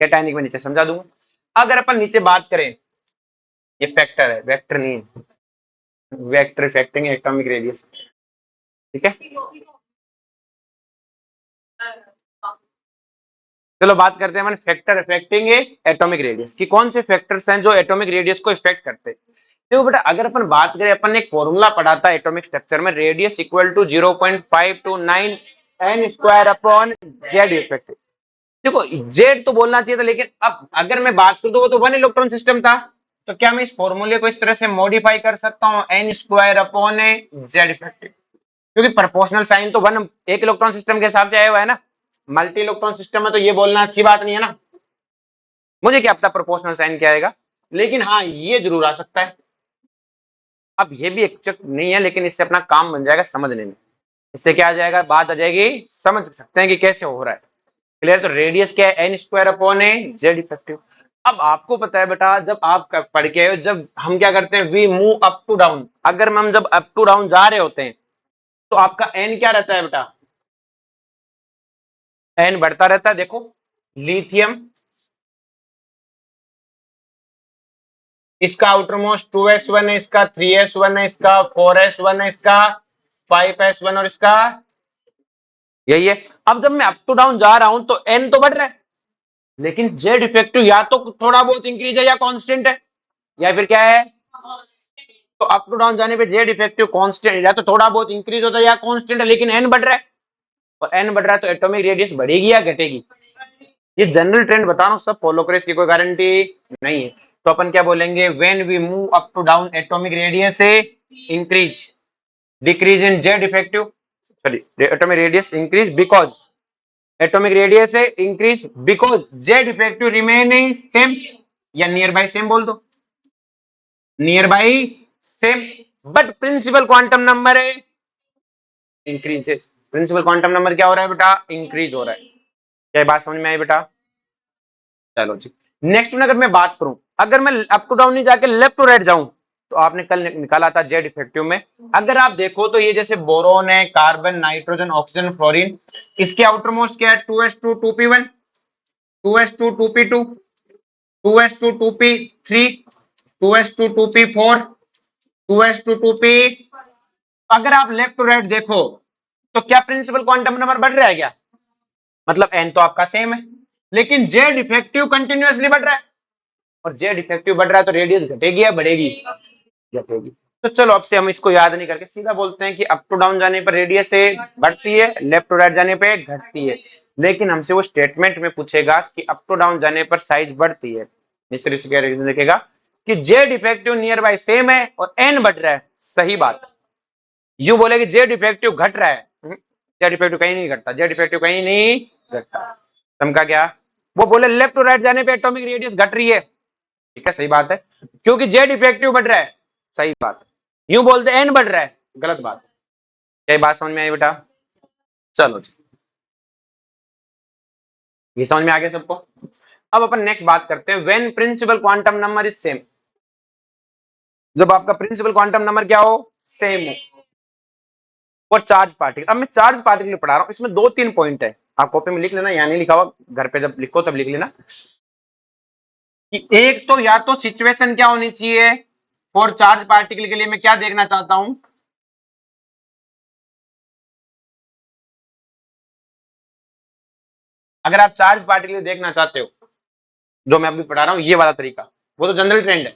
कैटायनिक में नीचे समझा दूंगा। अगर अपन नीचे बात करें, ये फैक्टर है, वेक्टर नहीं है, वेक्टर इफेक्टिंग एटॉमिक रेडियस, ठीक है। चलो बात करते हैं फैक्टर इफेक्टिंग एटॉमिक रेडियस की, कौन से फैक्टर्स हैं जो एटॉमिक रेडियस को इफेक्ट करते हैं। देखो बेटा, अगर अपन बात करें, अपन ने एक फॉर्मूला पढ़ा था एटॉमिक स्ट्रक्चर में, radius equal to 0.529 n square upon Z effective. देखो जेड तो बोलना चाहिए था, लेकिन अब अगर मैं बात करूं तो वो तो वन इलेक्ट्रॉन सिस्टम था, तो क्या मैं इस फॉर्मूले को इस तरह से मॉडिफाई कर सकता हूं, N square upon Z effective, क्योंकि प्रोपोर्शनल साइन तो वन एक इलेक्ट्रॉन सिस्टम के हिसाब से आया हुआ है ना। मल्टी इलेक्ट्रॉन सिस्टम में तो ये बोलना अच्छी बात नहीं है ना, मुझे क्या पता प्रोपोर्शनल साइन क्या आएगा, लेकिन हाँ ये जरूर आ सकता है। अब ये भी एक्चुअल नहीं है, लेकिन इससे अपना काम बन जाएगा समझने में, इससे क्या आ जाएगा, बात आ जाएगी, समझ सकते हैं कि कैसे हो रहा है, क्लियर। तो रेडियस क्या है, N square upon a Z effective. अब आपको पता है बेटा, जब आप पढ़ के आए हो, जब हम क्या करते हैं, we move up to down, अगर हम जब अप टू डाउन जा रहे होते हैं तो आपका एन क्या रहता है बेटा, एन बढ़ता रहता है। देखो लिथियम, इसका आउटरमोस्ट 2s1 है, इसका 3s1 है, इसका 4s1 है, इसका 5s1 और इसका यही है। अब जब मैं अप टू डाउन जा रहा हूं तो एन तो बढ़ रहा है, लेकिन जेड इफेक्टिव या तो थोड़ा बहुत इंक्रीज है या कांस्टेंट है, या फिर क्या है, तो अप टू डाउन जाने पे जेड इफेक्टिव कांस्टेंट, या तो थोड़ा बहुत इंक्रीज होता है या कांस्टेंट है, लेकिन एन बढ़ रहा है, और एन बढ़ रहा है तो एटॉमिक रेडियस बढ़ेगी या घटेगी। ये जनरल ट्रेंड बता रहा हूं, सब फॉलो करे, इसकी कोई गारंटी नहीं है। तो अपन क्या बोलेंगे, when we move up to down atomic radius से increase, decrease in Z effective, sorry atomic radius increase because, atomic radius से increase because Z effective remaining same, या नियर बाय सेम बोल दो, nearby same, but principal quantum number है increases. Principal quantum number क्या हो रहा है बेटा, इंक्रीज हो रहा है। क्या बात समझ में आई बेटा, चलो जी। नेक्स्ट में अगर मैं बात करूं, अगर मैं अप टू डाउन नहीं जाके लेफ्ट टू राइट जाऊं, तो आपने कल निकाला था जेड इफेक्टिव में, अगर आप देखो तो ये जैसे बोरोन है, कार्बन, नाइट्रोजन, ऑक्सीजन, फ्लोरीन, इसके आउटर मोस्ट क्या है, 2s2 2p1, 2s2 2p2, 2s2 2p3, 2s2 2p4, 2s2 2p। अगर आप लेफ्ट टू राइट देखो तो क्या प्रिंसिपल क्वांटम नंबर बढ़ रहा है क्या, मतलब एन तो आपका सेम है, लेकिन जेड इफेक्टिव कंटिन्यूअसली बढ़ रहा है, और जेड इफेक्टिव बढ़ रहा है तो रेडियस घटेगी या बढ़ेगी, घटेगी। तो चलो अब से हम इसको याद नहीं करके सीधा बोलते हैं कि अप टू डाउन जाने पर रेडियस से बढ़ती है, लेफ्ट टू राइट जाने पे घटती है। लेकिन हमसे वो स्टेटमेंट में पूछेगा कि अप टू डाउन जाने पर साइज बढ़ती है, नीचे क्या लिखेगा कि Z effective near by same है और एन बढ़ रहा है, सही बात। यू बोले कि जेड इफेक्टिव घट रहा है, जेड इफेक्टिव कहीं नहीं घटता, जेड इफेक्टिव कहीं नहीं घटता। समझा क्या? वो बोले लेफ्ट टू राइट जाने पे एटॉमिक रेडियस घट रही है, ठीक है सही बात है, क्योंकि जेड इफेक्टिव बढ़ रहा है, सही बात है। यूं बोलते एन बढ़ रहा है, गलत बात है। क्या बात समझ में आई बेटा? चलो जी, ये समझ में आ गया सबको। अब अपन नेक्स्ट बात करते हैं, when principal quantum number is same, जब आपका प्रिंसिपल क्वांटम नंबर क्या हो, सेम हो, और चार्ज पार्टिकल। अब मैं चार्ज पार्टिकल पढ़ा रहा हूं, इसमें 2-3 पॉइंट है, आप कॉपी में लिख लेना, यहाँ नहीं लिखा हुआ, घर पे जब लिखो तब लिख लेना कि एक तो या तो सिचुएशन क्या होनी चाहिए फॉर चार्ज पार्टिकल के लिए, मैं क्या देखना चाहता हूं, अगर आप चार्ज पार्टिकल देखना चाहते हो, जो मैं अभी पढ़ा रहा हूं ये वाला तरीका, वो तो जनरल ट्रेंड है।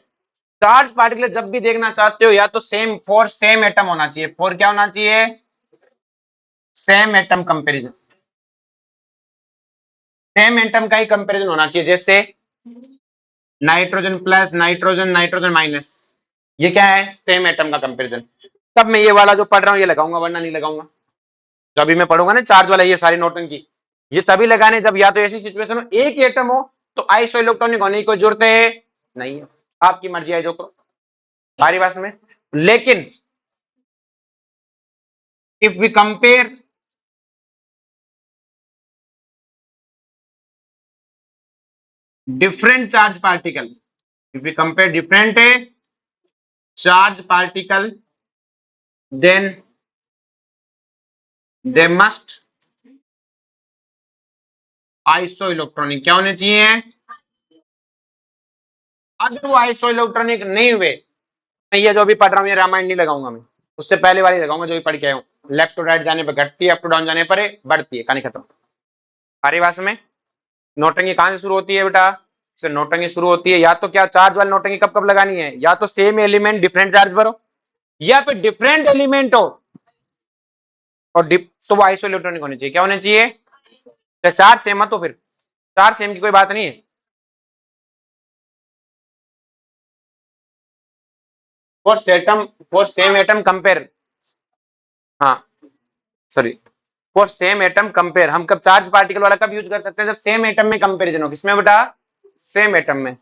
चार्ज पार्टिकल जब भी देखना चाहते हो या तो सेम फॉर सेम एटम होना चाहिए, फॉर क्या होना चाहिए, same atom comparison, same atom का ही कंपैरिजन होना चाहिए। जैसे nitrogen plus, nitrogen, nitrogen minus, ये क्या है, सेम एटम का कंपैरिजन। तब मैं ये वाला जो पढ़ रहा हूँ ये लगाऊंगा, वरना नहीं लगाऊंगा। जो अभी मैं पढ़ूंगा ना चार्ज वाला, ये सारी नोटंकी ये तभी लगाने जब या तो ऐसी सिचुएशन हो एक ही एटम हो, तो आइसो इलेक्ट्रॉनिक होने की कोई जरूरत है नहीं है, आपकी मर्जी है जो करो, सारी बात में। लेकिन if we compare different charge particle, if we compare different charge particle, then they must iso electronic क्या होने चाहिए। अगर वो आइसो इलेक्ट्रॉनिक नहीं हुए, मैं ये जो अभी पढ़ रहा हूँ ये रामायण नहीं लगाऊंगा, मैं उससे पहले वाली लगाऊंगा जो भी पढ़ के आया हूँ। लेफ्ट टू राइट जाने पर घटती है, अप टू डाउन जाने पर बढ़ती है, कहानी खत्म। सारी बात में नोटंकी कहां से शुरू होती है बेटा, से नोटंकी शुरू होती है या तो क्या चार्ज वाली नोटंकी कब कब लगानी है, या तो सेम एलिमेंट डिफरेंट चार्ज पर हो, या फिर डिफरेंट एलिमेंट हो और तो वो आइसो इलेक्ट्रॉनिक होनी चाहिए, क्या होने चाहिए, तो चार्ज सेम है तो फिर चार्ज सेम की कोई बात नहीं है। फॉर सेम एटम कंपेयर, हाँ sorry, for same atom compare, हम कब चार्ज पार्टिकल वाला कब यूज कर सकते हैं, जब सेम एटम में कंपेरिजन हो, किसमें बेटा, सेम एटम में,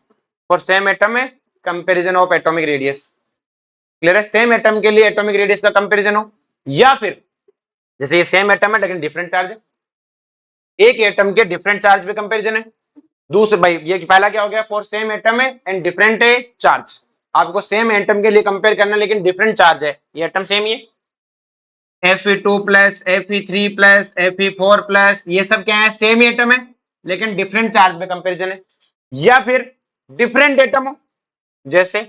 फॉर सेम एटम में comparison of atomic radius. Clear है, सेम एटम के लिए एटॉमिक रेडियस का कंपेरिजन हो, या फिर जैसे ये सेम एटम है लेकिन डिफरेंट चार्ज है, एक एटम के डिफरेंट चार्ज पे कंपेरिजन है। दूसरे भाई ये पहला क्या हो गया, फॉर सेम एटम है एंड डिफरेंट है चार्ज, आपको सेम एटम के लिए कंपेयर करना लेकिन डिफरेंट चार्ज है, ये एटम सेम ही है, Fe2 plus, Fe3 plus, Fe4 plus, ये सब क्या है, सेम ही एटम है लेकिन डिफरेंट चार्ज पे कंपेरिजन है। या फिर डिफरेंट एटम हो, जैसे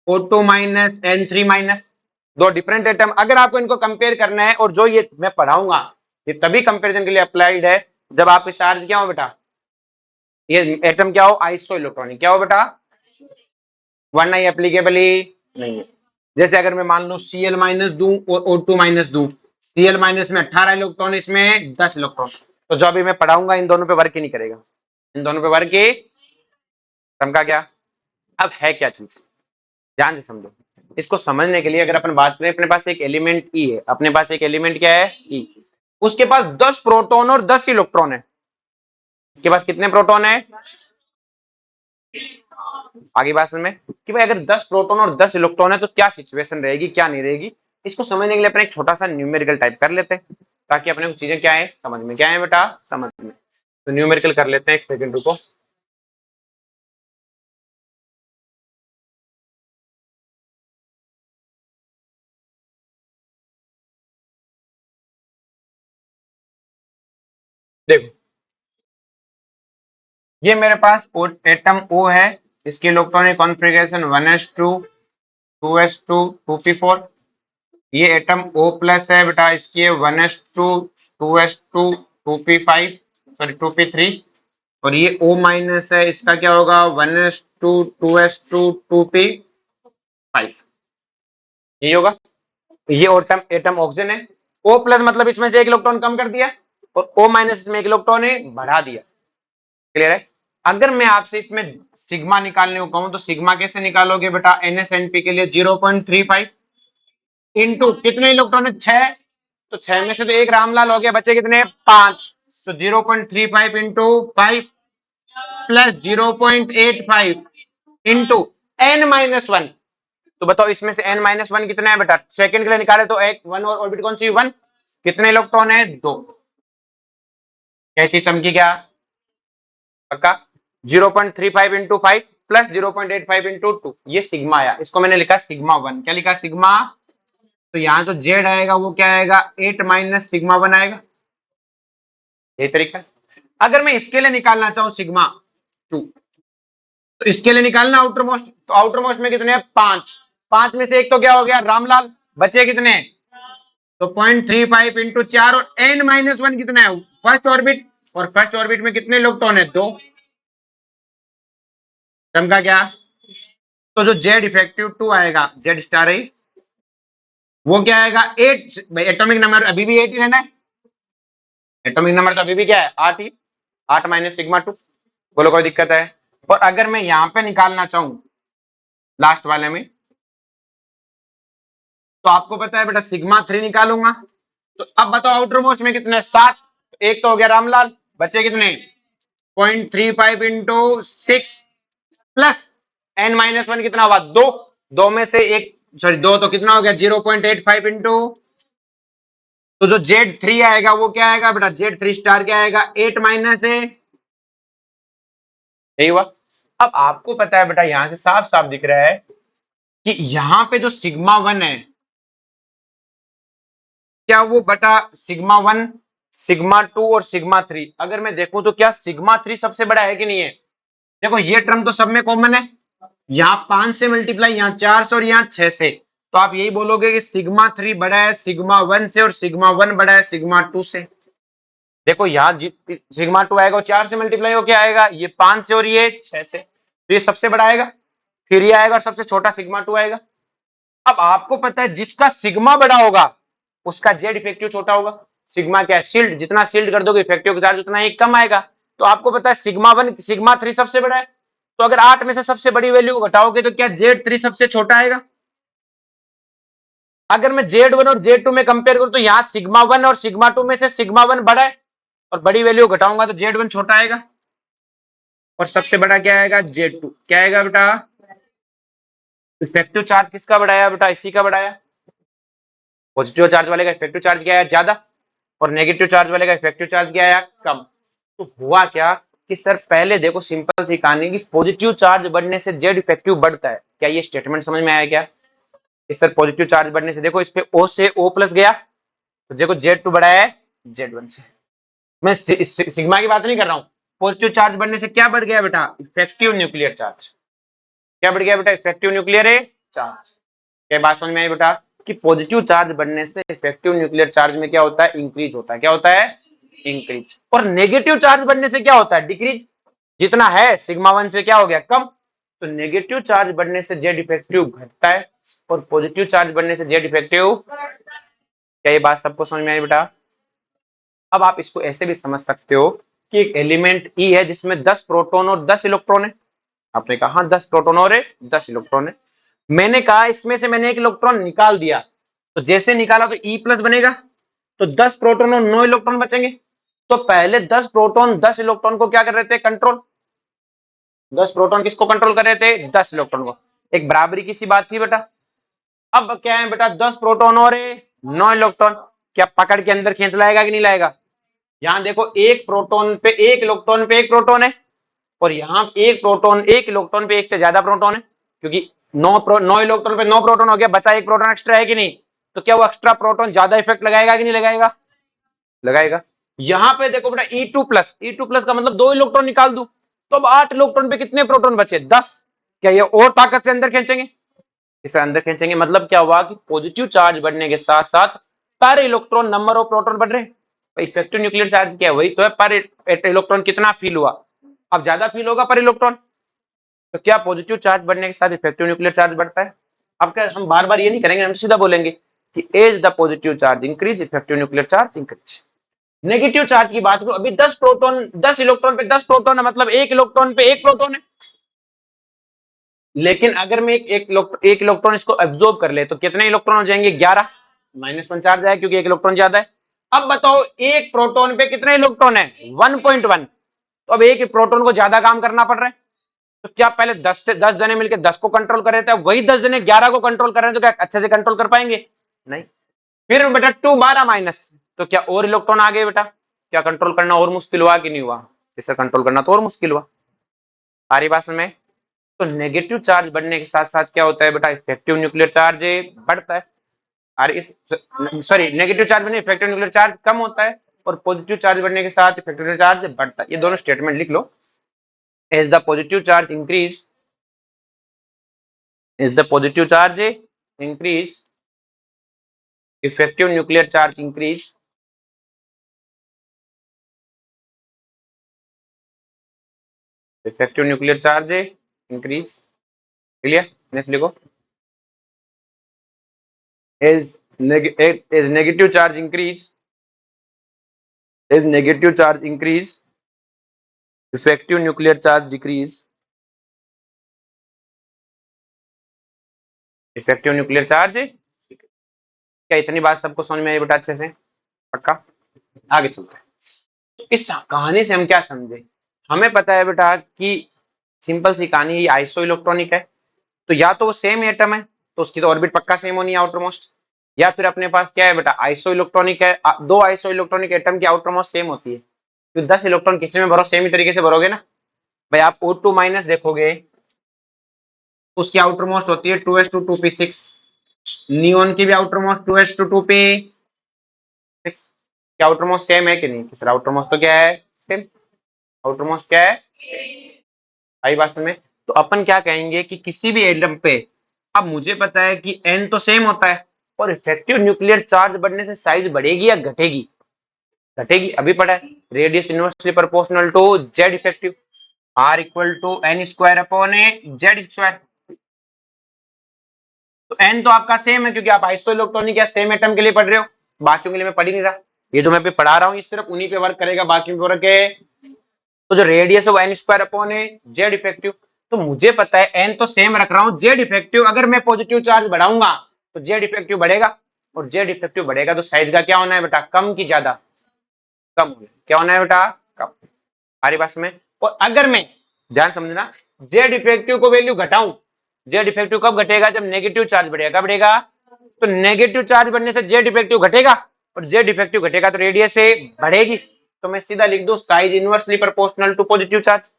O2 माइनस, N3 माइनस, दो डिफरेंट एटम, अगर आपको इनको कंपेयर करना है, और जो ये मैं पढ़ाऊंगा ये तभी कंपेरिजन के लिए अप्लाइड है जब आपके चार्ज क्या हो बेटा, ये एटम क्या हो, आइसो इलेक्ट्रॉनिक क्या हो बेटा, वरना ये एप्लीकेबल ही नहीं है। जैसे अगर मैं मान लो Cl माइनस दूं और O2 माइनस दूं, Cl माइनस में 18 इलेक्ट्रॉन, इसमें 10 इलेक्ट्रॉन, तो जो अभी मैं पढ़ाऊंगा इन दोनों पे वर्क ही नहीं करेगा, इन दोनों पे वर्क ही, समझा क्या? अब है क्या चीज, ध्यान से समझो। इसको समझने के लिए अगर अपन बात करें, अपने पास एक एलिमेंट ई है, अपने पास एक एलिमेंट क्या है, ई, उसके पास 10 प्रोटॉन और 10 इलेक्ट्रॉन है, इसके पास कितने प्रोटॉन है, आगे बात में कि भाई अगर 10 प्रोटॉन और 10 इलेक्ट्रॉन है तो क्या सिचुएशन रहेगी क्या नहीं रहेगी, इसको समझने के लिए अपने एक छोटा सा न्यूमेरिकल टाइप कर लेते हैं, ताकि अपने को चीजें क्या है समझ में, क्या है बेटा समझ में। तो न्यूमेरिकल कर लेते हैं, एक सेकंड रुको। देखो ये मेरे पास एटम O है, इसकी electronic configuration 1s2 2s2 2p4, ये एटम O प्लस है बेटा, इसकी 1s2 2s2 2p5 sorry 2p3, और ये O माइनस है, इसका क्या होगा 1s2 2s2 2p5, यही होगा। ये एटम ऑक्सीजन है, O प्लस मतलब इसमें से एक इलेक्ट्रॉन कम कर दिया और O माइनस इसमें एक इलेक्ट्रॉन है बढ़ा दिया। क्लियर है? अगर मैं आपसे इसमें सिग्मा निकालने को कहूं तो सिग्मा कैसे निकालोगे बेटा, NSNP के लिए 0.35 इंटू कितने इलेक्ट्रॉन है 6, तो 6 में से तो एक रामलाल हो गया, बचे कितने? 5। तो 0.35 इंटू 5 प्लस 0.85 इंटू n-1। तो बताओ इसमें से n-1 कितना है बेटा? सेकंड के लिए निकाले तो एक 1 और ऑर्बिट कौन सी? 1। कितने इलेक्ट्रॉन है? 2। क्या चीज चमकी क्या? पक्का। 0.35 इंटू 5 प्लस 0.85 इंटू 2, ये सिग्मा आया। इसको मैंने लिखा सिग्मा 1। क्या लिखा? सिग्मा। तो यहाँ तो जेड आएगा वो क्या आएगा? 8 माइनस सिग्मा 1 आएगा। यही तरीका है। अगर मैं इसके लिए निकालना चाहूं सिग्मा 2, तो इसके लिए निकालना आउटर मोस्ट। तो आउटर मोस्ट में कितने हैं? 5। 5 में से एक तो क्या हो गया? रामलाल। बचे कितने? तो 0.35 इंटू 4 और n-1 कितना है? First orbit. और फर्स्ट ऑर्बिट में कितने इलेक्ट्रॉन है? 2। चमका क्या? तो जो जेड इफेक्टिव 2 आएगा, जेड स्टार है, वो क्या आएगा? 8। भाई एटॉमिक नंबर अभी भी 8 ही रहना है। एटॉमिक नंबर तो अभी भी क्या है? 8 ही। 8 माइनस सिग्मा 2। बोलो कोई दिक्कत है? और अगर मैं यहां पे निकालना चाहूं लास्ट वाले में, तो आपको पता है बेटा सिग्मा 3 निकालूंगा। तो अब बताओ आउटर मोस्ट में कितने? 7। एक तो हो गया रामलाल। बचे कितने? 0.35 इंटू 6 प्लस n-1 कितना हुआ? 2। 2 में से एक, सॉरी 2 तो कितना हो गया? 0.85 इंटू, तो जो Z3 आएगा वो क्या आएगा बेटा? Z3 स्टार क्या आएगा? 8 माइनस है। यही हुआ। अब आपको पता है बेटा यहां से साफ साफ दिख रहा है कि यहां पे जो सिग्मा 1 है, क्या वो बटा सिग्मा 1, सिग्मा 2 और सिग्मा 3, अगर मैं देखूं तो क्या सिग्मा 3 सबसे बड़ा है कि नहीं है? देखो ये टर्म तो सब में कॉमन है। यहाँ 5 से मल्टीप्लाई, यहाँ 4 से और यहाँ 6 से, तो आप यही बोलोगे कि सिग्मा 3 बड़ा है सिग्मा 1 से और सिग्मा 1 बड़ा है सिग्मा 2 से। देखो यहाँ सिग्मा 2 आएगा, 4 से मल्टीप्लाई हो क्या आएगा? ये 5 से और ये 6 से, तो ये सबसे बड़ा आएगा। फिर ये आएगा और सबसे छोटा सिग्मा 2 आएगा। अब आपको पता है जिसका सिग्मा बड़ा होगा उसका जेड इफेक्टिव छोटा होगा। सिग्मा क्या है? शील्ड। जितना शील्ड कर दोगे इफेक्टिव चार्ज उतना ही कम आएगा। तो आपको पता है सिग्मा 1 सिग्मा 3 सबसे बड़ा है। तो अगर 8 में से सबसे बड़ी वैल्यू को घटाओगे तो क्या Z3 सबसे छोटा आएगा? अगर मैं Z1 और Z2 में कंपेयर करूं तो यहाँ सिग्मा 1 और सिग्मा 2 में से सिग्मा 1 बड़ा है, और बड़ी वैल्यू घटाऊंगा तो Z1 छोटा आएगा, और सबसे बड़ा क्या आएगा? Z2। क्या आएगा बेटा? इफेक्टिव चार्ज किसका बढ़ाया बेटा? इसी का बढ़ाया। पॉजिटिव चार्ज वाले का इफेक्टिव चार्ज क्या है? ज्यादा, और नेगेटिव चार्ज वाले का इफेक्टिव चार्ज क्या है? कम। तो हुआ क्या कि सर पहले देखो सिंपल सी कहानी कि पॉजिटिव चार्ज बढ़ने से जेड इफेक्टिव बढ़ता है। क्या ये स्टेटमेंट समझ में आया क्या? कि सर पॉजिटिव चार्ज बढ़ने से, देखो इस पे O से O प्लस गया, तो देखो Z2 बढ़ा है Z1 से। मैं सिग्मा की बात नहीं कर रहा हूं। पॉजिटिव चार्ज बढ़ने से क्या बढ़ गया बेटा? Effective nuclear charge. क्या बढ़ गया बेटा? Effective nuclear charge. क्या बात समझ में आई बेटा? कि पॉजिटिव चार्ज बढ़ने से इफेक्टिव न्यूक्लियर चार्ज में क्या होता है? इंक्रीज होता है। क्या होता है? इंक्रीज। और नेगेटिव चार्ज बढ़ने से क्या होता है? डिक्रीज। जितना है सिग्मा 1 से क्या हो गया? कम। तो नेगेटिव चार्ज बढ़ने से जेड इफेक्टिव घटता है, और पॉजिटिव चार्ज बढ़ने से जेड इफेक्टिव। क्या ये बात सबको समझ में आई बेटा? अब आप इसको ऐसे भी समझ सकते हो कि एक एलिमेंट ई है जिसमें 10 प्रोटॉन और 10 इलेक्ट्रॉन है। आपने कहा हाँ 10 प्रोटॉन और 10 इलेक्ट्रॉन है। मैंने कहा इसमें से मैंने एक इलेक्ट्रॉन निकाल दिया, तो जैसे निकाला तो ई प्लस बनेगा, तो 10 प्रोटॉन और 9 इलेक्ट्रॉन बचेंगे। तो पहले 10 प्रोटॉन 10 इलेक्ट्रॉन को क्या कर रहे थे? कंट्रोल। 10 प्रोटॉन किसको कंट्रोल कर रहे थे? 10 इलेक्ट्रॉन को। एक बराबरी की सी बात थी बेटा। अब क्या है बेटा? 10 प्रोटॉन और 9 इलेक्ट्रॉन, क्या पकड़ के अंदर खींच लाएगा कि नहीं लाएगा? यहाँ देखो एक प्रोटॉन पे एक इलेक्ट्रॉन पे एक प्रोटॉन है, और यहाँ एक प्रोटॉन एक इलेक्ट्रॉन पे एक से ज्यादा प्रोटॉन है, क्योंकि 9 इलेक्ट्रॉन पे 9 प्रोटॉन हो गया, बचा एक प्रोटॉन एक्स्ट्रा है कि नहीं? तो क्या वो एक्स्ट्रा प्रोटॉन ज्यादा इफेक्ट लगाएगा कि नहीं लगाएगा? लगाएगा। यहाँ पे देखो बेटा E2 प्लस का मतलब 2 इलेक्ट्रॉन निकाल दूं, तो अब 8 इलेक्ट्रॉन पे कितने प्रोटॉन बचे? 10। क्या ये और ताकत से अंदर खींचेंगे? इसे अंदर खींचेंगे। मतलब क्या हुआ कि पॉजिटिव चार्ज बढ़ने के साथ साथ पर इलेक्ट्रॉन नंबर ऑफ प्रोटॉन बढ़ रहे हैं। इफेक्टिव न्यूक्लियर चार्ज क्या है? वही तो है, पर इलेक्ट्रॉन कितना फील हुआ? अब ज्यादा फील होगा पर इलेक्ट्रॉन। तो क्या पॉजिटिव चार्ज बढ़ने के साथ इफेक्टिव न्यूक्लियर चार्ज बढ़ता है? अब क्या हम बार बार ये नहीं करेंगे, हम सीधा बोलेंगे कि as the positive charge increase effective nuclear charge increase. Negative charge की बात करो, अभी 10 प्रोटॉन 10 इलेक्ट्रॉन पे 10 प्रोटॉन है, मतलब एक इलेक्ट्रॉन पे एक प्रोटॉन है। लेकिन अगर मैं एक इलेक्ट्रॉन इसको एब्जॉर्ब कर ले तो कितने इलेक्ट्रॉन हो जाएंगे? 11। -1 चार्ज है क्योंकि एक इलेक्ट्रॉन ज्यादा है। अब बताओ एक प्रोटॉन पे कितने इलेक्ट्रॉन है? 1.1। तो अब एक प्रोटॉन को ज्यादा काम करना पड़ रहा है, तो क्या पहले 10 से 10 जने मिलकर 10 को कंट्रोल कर रहे थे, वही 10 जने 11 को कंट्रोल कर रहे हैं, तो क्या अच्छे से कंट्रोल कर पाएंगे? नहीं। फिर बेटा 2 12 माइनस, तो क्या और इलेक्ट्रॉन आ गए बेटा? क्या कंट्रोल करना और मुश्किल हुआ कि नहीं हुआ? इसे कंट्रोल करना तो और मुश्किल हुआ। सारी बात में तो नेगेटिव चार्ज बढ़ने के साथ साथ क्या होता है बेटा? इफेक्टिव न्यूक्लियर चार्ज बढ़ता है। और इस सॉरी नेगेटिव चार्ज बढ़ने इफेक्टिव न्यूक्लियर चार्ज कम होता है, और पॉजिटिव चार्ज बढ़ने के साथ इफेक्टिव न्यूक्लियर चार्ज बढ़ता है। ये दोनों स्टेटमेंट लिख लो। As the positive charge increase, is the positive charge increase, effective nuclear charge increase, effective nuclear charge increase। Clear? Next लिखो। as negative charge increase, as negative charge increase, effective nuclear charge decrease, effective nuclear charge। क्या इतनी बात सबको समझ में आई बेटा अच्छे से? पक्का? आगे चलते हैं। तो इस कहानी से हम क्या समझे? हमें पता है बेटा कि सिंपल सी कहानी, ये आइसो इलेक्ट्रॉनिक है, तो या तो वो सेम एटम है तो उसकी तो ऑर्बिट पक्का सेम होनी है आउटर मोस्ट, या फिर अपने पास क्या है बेटा? आइसो इलेक्ट्रॉनिक है, दो आइसो इलेक्ट्रॉनिक एटम की आउटर मोस्ट सेम होती है, तो 10 इलेक्ट्रॉन किसी में भरो सेम ही तरीके से भरोगे ना भाई। आप O2 माइनस देखोगे, उसकी आउटर मोस्ट होती है 2s2 2p6। नियोन की भी आउटर मोस्ट 2s2 2p6। क्या आउटर मोस्ट सेम है कि नहीं? किस आउटर मोस्ट तो क्या है? सेम। आउटर मोस्ट क्या है? आई बात में। तो अपन क्या कहेंगे कि किसी भी एटम पे, अब मुझे पता है कि n तो सेम होता है, और इफेक्टिव न्यूक्लियर चार्ज बढ़ने से साइज बढ़ेगी या घटेगी? घटेगी। अभी पढ़ा है radius inversely proportional to Z effective, R equal to N square upon a Z square. तो n तो आपका सेम है क्योंकि आप आइसो इलेक्ट्रॉनिक या सेम एटम के लिए पढ़ रहे हो, बाकियों के लिए मैं पढ़ ही नहीं रहा। ये जो मैं पे पढ़ा रहा हूँ ये सिर्फ उन्हीं पे वर्क करेगा, बाकी पे वर्क है। तो जो रेडियस है वो N square upon a Z effective. तो मुझे पता है एन तो सेम रख रहा हूँ, जेड इफेक्टिव अगर मैं पॉजिटिव चार्ज बढ़ाऊंगा तो जेड इफेक्टिव बढ़ेगा, और जेड इफेक्टिव बढ़ेगा तो साइज का क्या होना है बेटा? कम की ज्यादा? कम होना है। क्या होना है बेटा? कम। हमारी बात में। और अगर मैं, ध्यान समझना, जेड इफेक्टिव को वैल्यू घटाऊं, जेड इफेक्टिव कब घटेगा? जब नेगेटिव चार्ज बढ़ेगा। कब बढ़ेगा? तो नेगेटिव चार्ज बढ़ने से जेड इफेक्टिव घटेगा, और जेड इफेक्टिव घटेगा तो रेडियस से बढ़ेगी। तो मैं सीधा लिख दूं size inversely proportional to positive charge,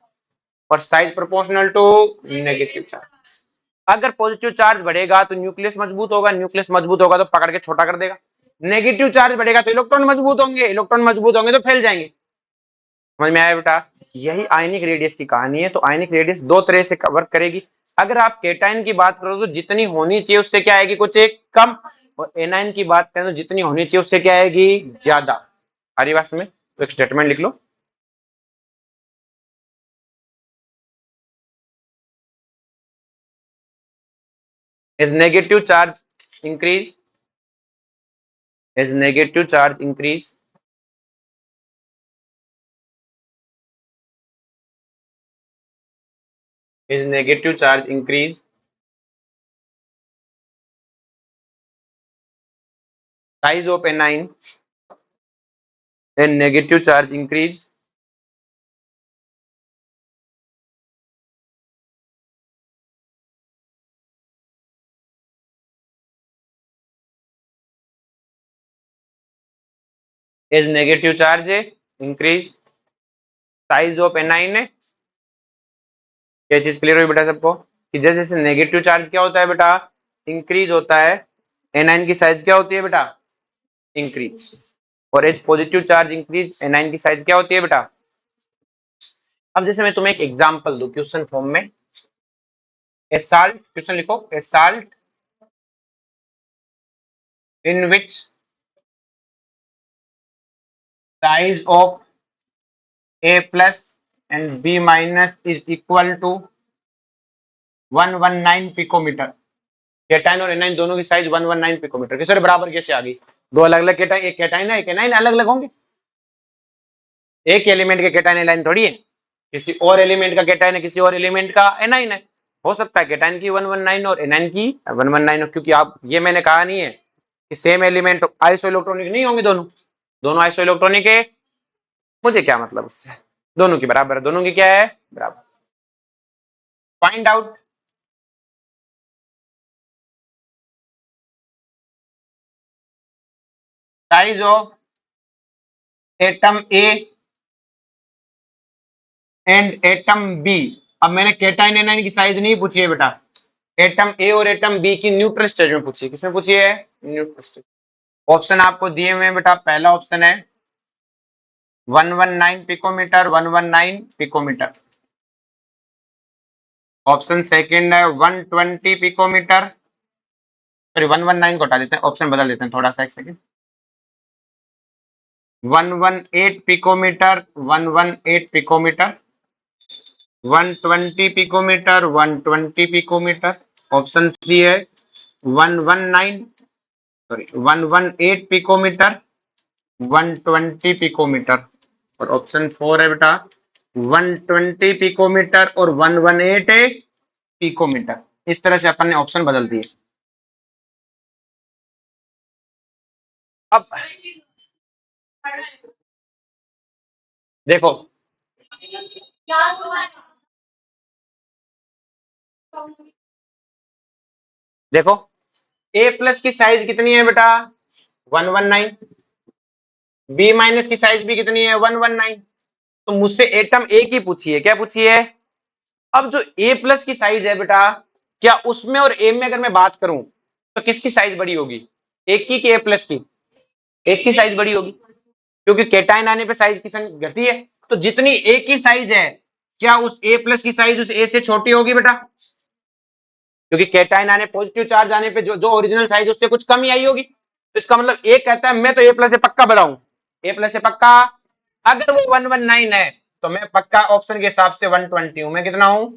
और size proportional to negative charge. अगर पॉजिटिव चार्ज बढ़ेगा तो न्यूक्लियस मजबूत होगा, न्यूक्लियस मजबूत होगा तो पकड़ के छोटा कर देगा। नेगेटिव चार्ज बढ़ेगा तो इलेक्ट्रॉन मजबूत होंगे, इलेक्ट्रॉन मजबूत होंगे तो फैल जाएंगे। समझ में आया बेटा? यही आयनिक रेडियस की कहानी है। तो आयनिक रेडियस दो तरह से कवर करेगी। अगर आप केटाइन की बात करो तो जितनी होनी चाहिए उससे क्या आएगी? कुछ एक कम। और एनाइन की बात करें तो जितनी होनी चाहिए उससे क्या आएगी? ज्यादा। हरी बात में। तो एक स्टेटमेंट लिख लो। As negative charge increase, as negative charge increase, as negative charge increase, size of anion and negative charge increase, as negative charge increase, size of anion। क्या चीज क्लियर हुई बेटा सबको? कि जैसे जैसे नेगेटिव चार्ज क्या होता है बेटा? इंक्रीज होता है। एनाइन की साइज क्या होती है बेटा? इंक्रीज। और as positive charge increase, anion की साइज क्या होती है बेटा? अब जैसे मैं तुम्हें एक एग्जांपल दूं क्वेश्चन फॉर्म में। ए साल्ट, क्वेश्चन लिखो, a salt in which size of A plus and B minus is equal to 119 picometre. Cation और एनाइन दोनों की साइज 119 पिकोमीटर। किससे बराबर कैसे आ गई? दो अलग अलग केटाइन, एक केटाइन है एक एनाइन, अलग अलग होंगे। एक एलिमेंट के केटाइन एनाइन थोड़ी है, किसी और एलिमेंट का केटाइन है किसी और एलिमेंट का एनाइन है। हो सकता है केटाइन की 119 और एनाइन की 119 हो, क्योंकि आप, ये मैंने कहा नहीं है सेम एलिमेंट आइसो इलेक्ट्रॉनिक नहीं होंगे, दोनों दोनों आइसो इलेक्ट्रॉनिक है, मुझे क्या मतलब उससे, दोनों की बराबर है, दोनों की क्या है बराबर। Find out size of atom A and atom B. अब मैंने केटाइन एनाइन की साइज नहीं पूछी है बेटा, एटम ए और एटम बी की न्यूट्रल स्टेट में पूछी है। किसमें पूछी है? Neutral state. ऑप्शन आपको दिए हुए हैं बेटा, पहला ऑप्शन है 119 पिकोमीटर, 119 पिकोमीटर। ऑप्शन सेकंड है 120 पिकोमीटर, सॉरी 119 को हटा देते हैं, ऑप्शन बदल देते हैं थोड़ा सा, एक second. 118 picometre, 118 picometre, 120 picometre, 120 picometre. Option 3 है 119 सॉरी 118 पिकोमीटर, 120 पिकोमीटर। और ऑप्शन 4 है बेटा 120 पिकोमीटर और 118 पिकोमीटर। इस तरह से अपन ने ऑप्शन बदल दिए। अब देखो, देखो ए प्लस की साइज कितनी है बेटा 119, बी माइनस की साइज भी कितनी है 119। तो मुझसे एटम ए की पूछी है, क्या पूछी है? अब जो ए प्लस की साइज है बेटा, क्या उसमें और ए में अगर मैं बात करूं तो किसकी साइज बड़ी होगी, एक की ए प्लस की? एक की साइज बड़ी होगी, क्योंकि केटाइन आने पे साइज की संख्या घटी है। तो जितनी ए की साइज है, क्या उस ए प्लस की साइज उस ए से छोटी होगी बेटा? क्योंकि केटाइन आने पॉजिटिव चार्ज आने पे जो जो ओरिजिनल साइज उससे कुछ कम ही आई होगी। तो इसका मतलब ए कहता है मैं तो ए प्लस से पक्का बढ़ाऊं, ए प्लस से पक्का। अगर वो 119 है तो मैं पक्का ऑप्शन के हिसाब से 120 हूं। मैं कितना हूं?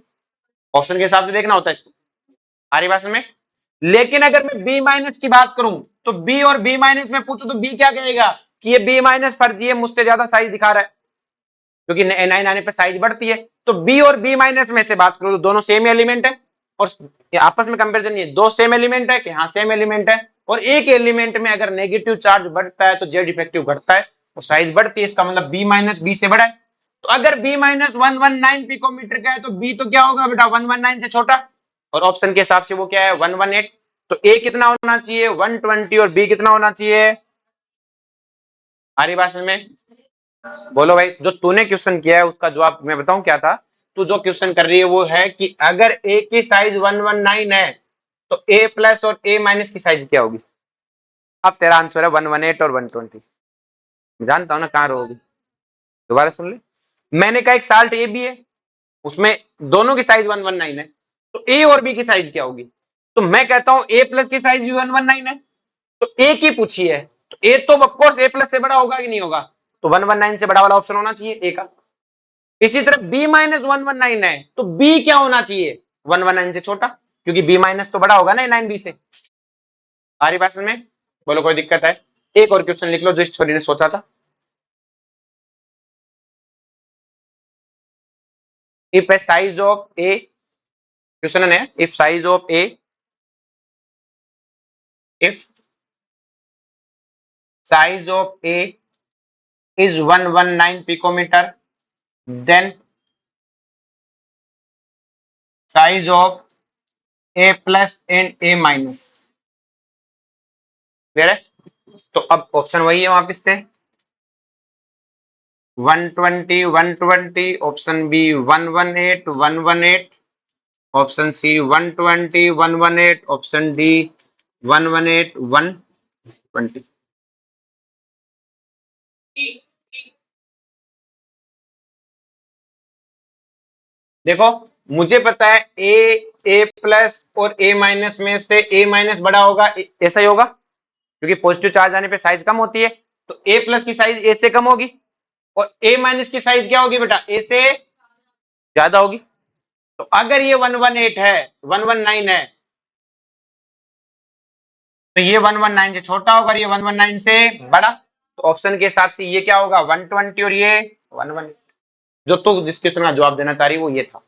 ऑप्शन के हिसाब से देखना होता है इसको, आ रही बात में। लेकिन अगर मैं बी माइनस की बात करूं तो बी और बी माइनस में पूछूं तो बी क्या कहेगा कि ये बी माइनस फर्जी है, मुझसे ज्यादा साइज दिखा रहा है, क्योंकि नाइन आने पे साइज बढ़ती है। तो बी और बी माइनस में से बात करूं तो दोनों सेम एलिमेंट है, और आपस में कंपेरिजन नहीं है, दो सेम एलिमेंट है कि हाँ सेम एलिमेंट है। और एक एलिमेंट में अगर नेगेटिव चार्ज बढ़ता है तो जेड इफेक्टिव घटता है और साइज बढ़ती है, इसका मतलब बी माइनस बी से बड़ा है। तो अगर बी माइनस 119 पिकोमीटर का है तो बी तो क्या होगा बेटा 119 से छोटा, और ऑप्शन के हिसाब से वो क्या है 118। तो ए कितना होना चाहिए 120 और बी कितना होना चाहिए? हमारी बात में बोलो भाई, जो तूने क्वेश्चन किया है उसका जवाब मैं बताऊं क्या था। तू जो क्वेश्चन कर रही है वो है कि अगर ए की साइज 119 है तो ए प्लस और ए माइनस की साइज क्या होगी। अब तेरा आंसर है 118 और 120। जानता हूं ना कहां रहोगी, दोबारा सुन ले। मैंने कहा एक साल्ट ए भी है, उसमें दोनों की साइज 119 है, तो ए और बी की साइज क्या होगी? तो मैं कहता हूं ए प्लस की साइज भी 119 है, तो ए की पूछी है तो ए तो ऑफकोर्स ए प्लस से बड़ा होगा कि नहीं होगा, तो 119 से बड़ा वाला ऑप्शन होना चाहिए ए का। इसी तरह बी माइनस 119 है तो बी क्या होना चाहिए 119 से छोटा, क्योंकि बी माइनस तो बड़ा होगा ना 9 बी से। आ रही बात में? बोलो कोई दिक्कत है? एक और क्वेश्चन लिख लो जो इस छोरी ने सोचा था। If a size of A, question है if size of A, if size of A is 119 picometer, then size of a plus and a minus, clear है? तो अब ऑप्शन वही है वापिस से 120 120, option B 118 118, option C 120 118, option D 118 120। देखो मुझे पता है ए प्लस और ए माइनस में से ए माइनस बड़ा होगा, ऐसा ही होगा क्योंकि पॉजिटिव चार्ज आने पे साइज कम होती है। तो ए प्लस की साइज ए से कम होगी और ए माइनस की साइज क्या होगी बेटा ए से ज्यादा होगी। तो अगर ये 118 है 119 है तो ये 119 से छोटा होगा और ये 119 से बड़ा। तो ऑप्शन के हिसाब से ये क्या होगा 120 और ये 118। जो तो जिस क्वेश्चन का जवाब देना चाह रही वो ये था।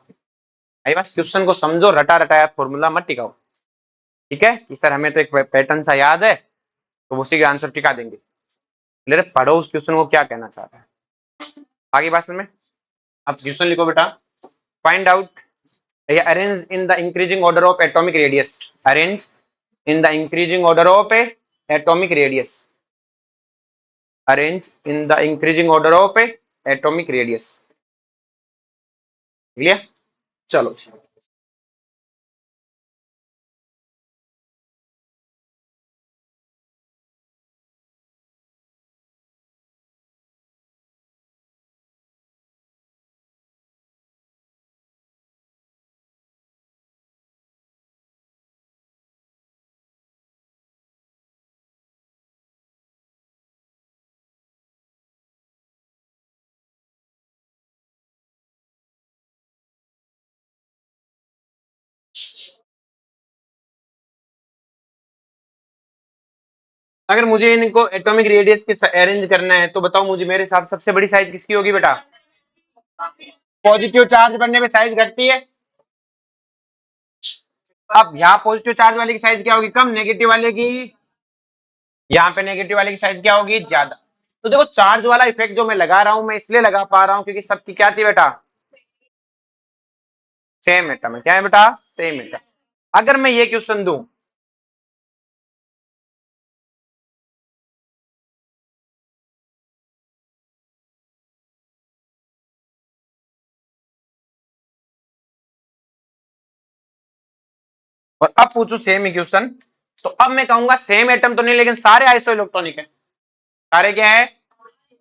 आई बस क्वेश्चन को समझो, रटा रटाया फॉर्मूला मत टिकाओ, ठीक है कि सर हमें तो एक पैटर्न सा याद है, तो उसी का आंसर टिका देंगे। ले पढ़ो उस क्वेश्चन को क्या कहना चाह रहा है, आगे बात समझ में। अब क्वेश्चन लिखो बेटा, find out arrange in the increasing order of atomic radius, arrange in the increasing order of atomic radius, arrange in the increasing order of atomic radius. Clear, चलो। अगर मुझे इनको एटॉमिक रेडियस के अरेंज करना है तो बताओ मुझे, मेरे हिसाब से सबसे बड़ी साइज किसकी होगी बेटा? पॉजिटिव चार्ज बनने पे साइज घटती है। अब यहाँ पॉजिटिव चार्ज वाले की साइज क्या होगी? कम। नेगेटिव वाले की, यहाँ पे नेगेटिव वाले की साइज क्या होगी? ज्यादा। तो देखो चार्ज वाला इफेक्ट जो मैं लगा रहा हूं, मैं इसलिए लगा पा रहा हूं क्योंकि सबकी क्या थी बेटा? सेम एटम है। क्या है बेटा? Same atom. अगर मैं ये क्वेश्चन दूं, और अब पूछू सेम इक्वेशन, तो अब मैं कहूंगा सेम एटम तो नहीं, लेकिन सारे आइसो इलेक्ट्रॉनिक है। सारे क्या है?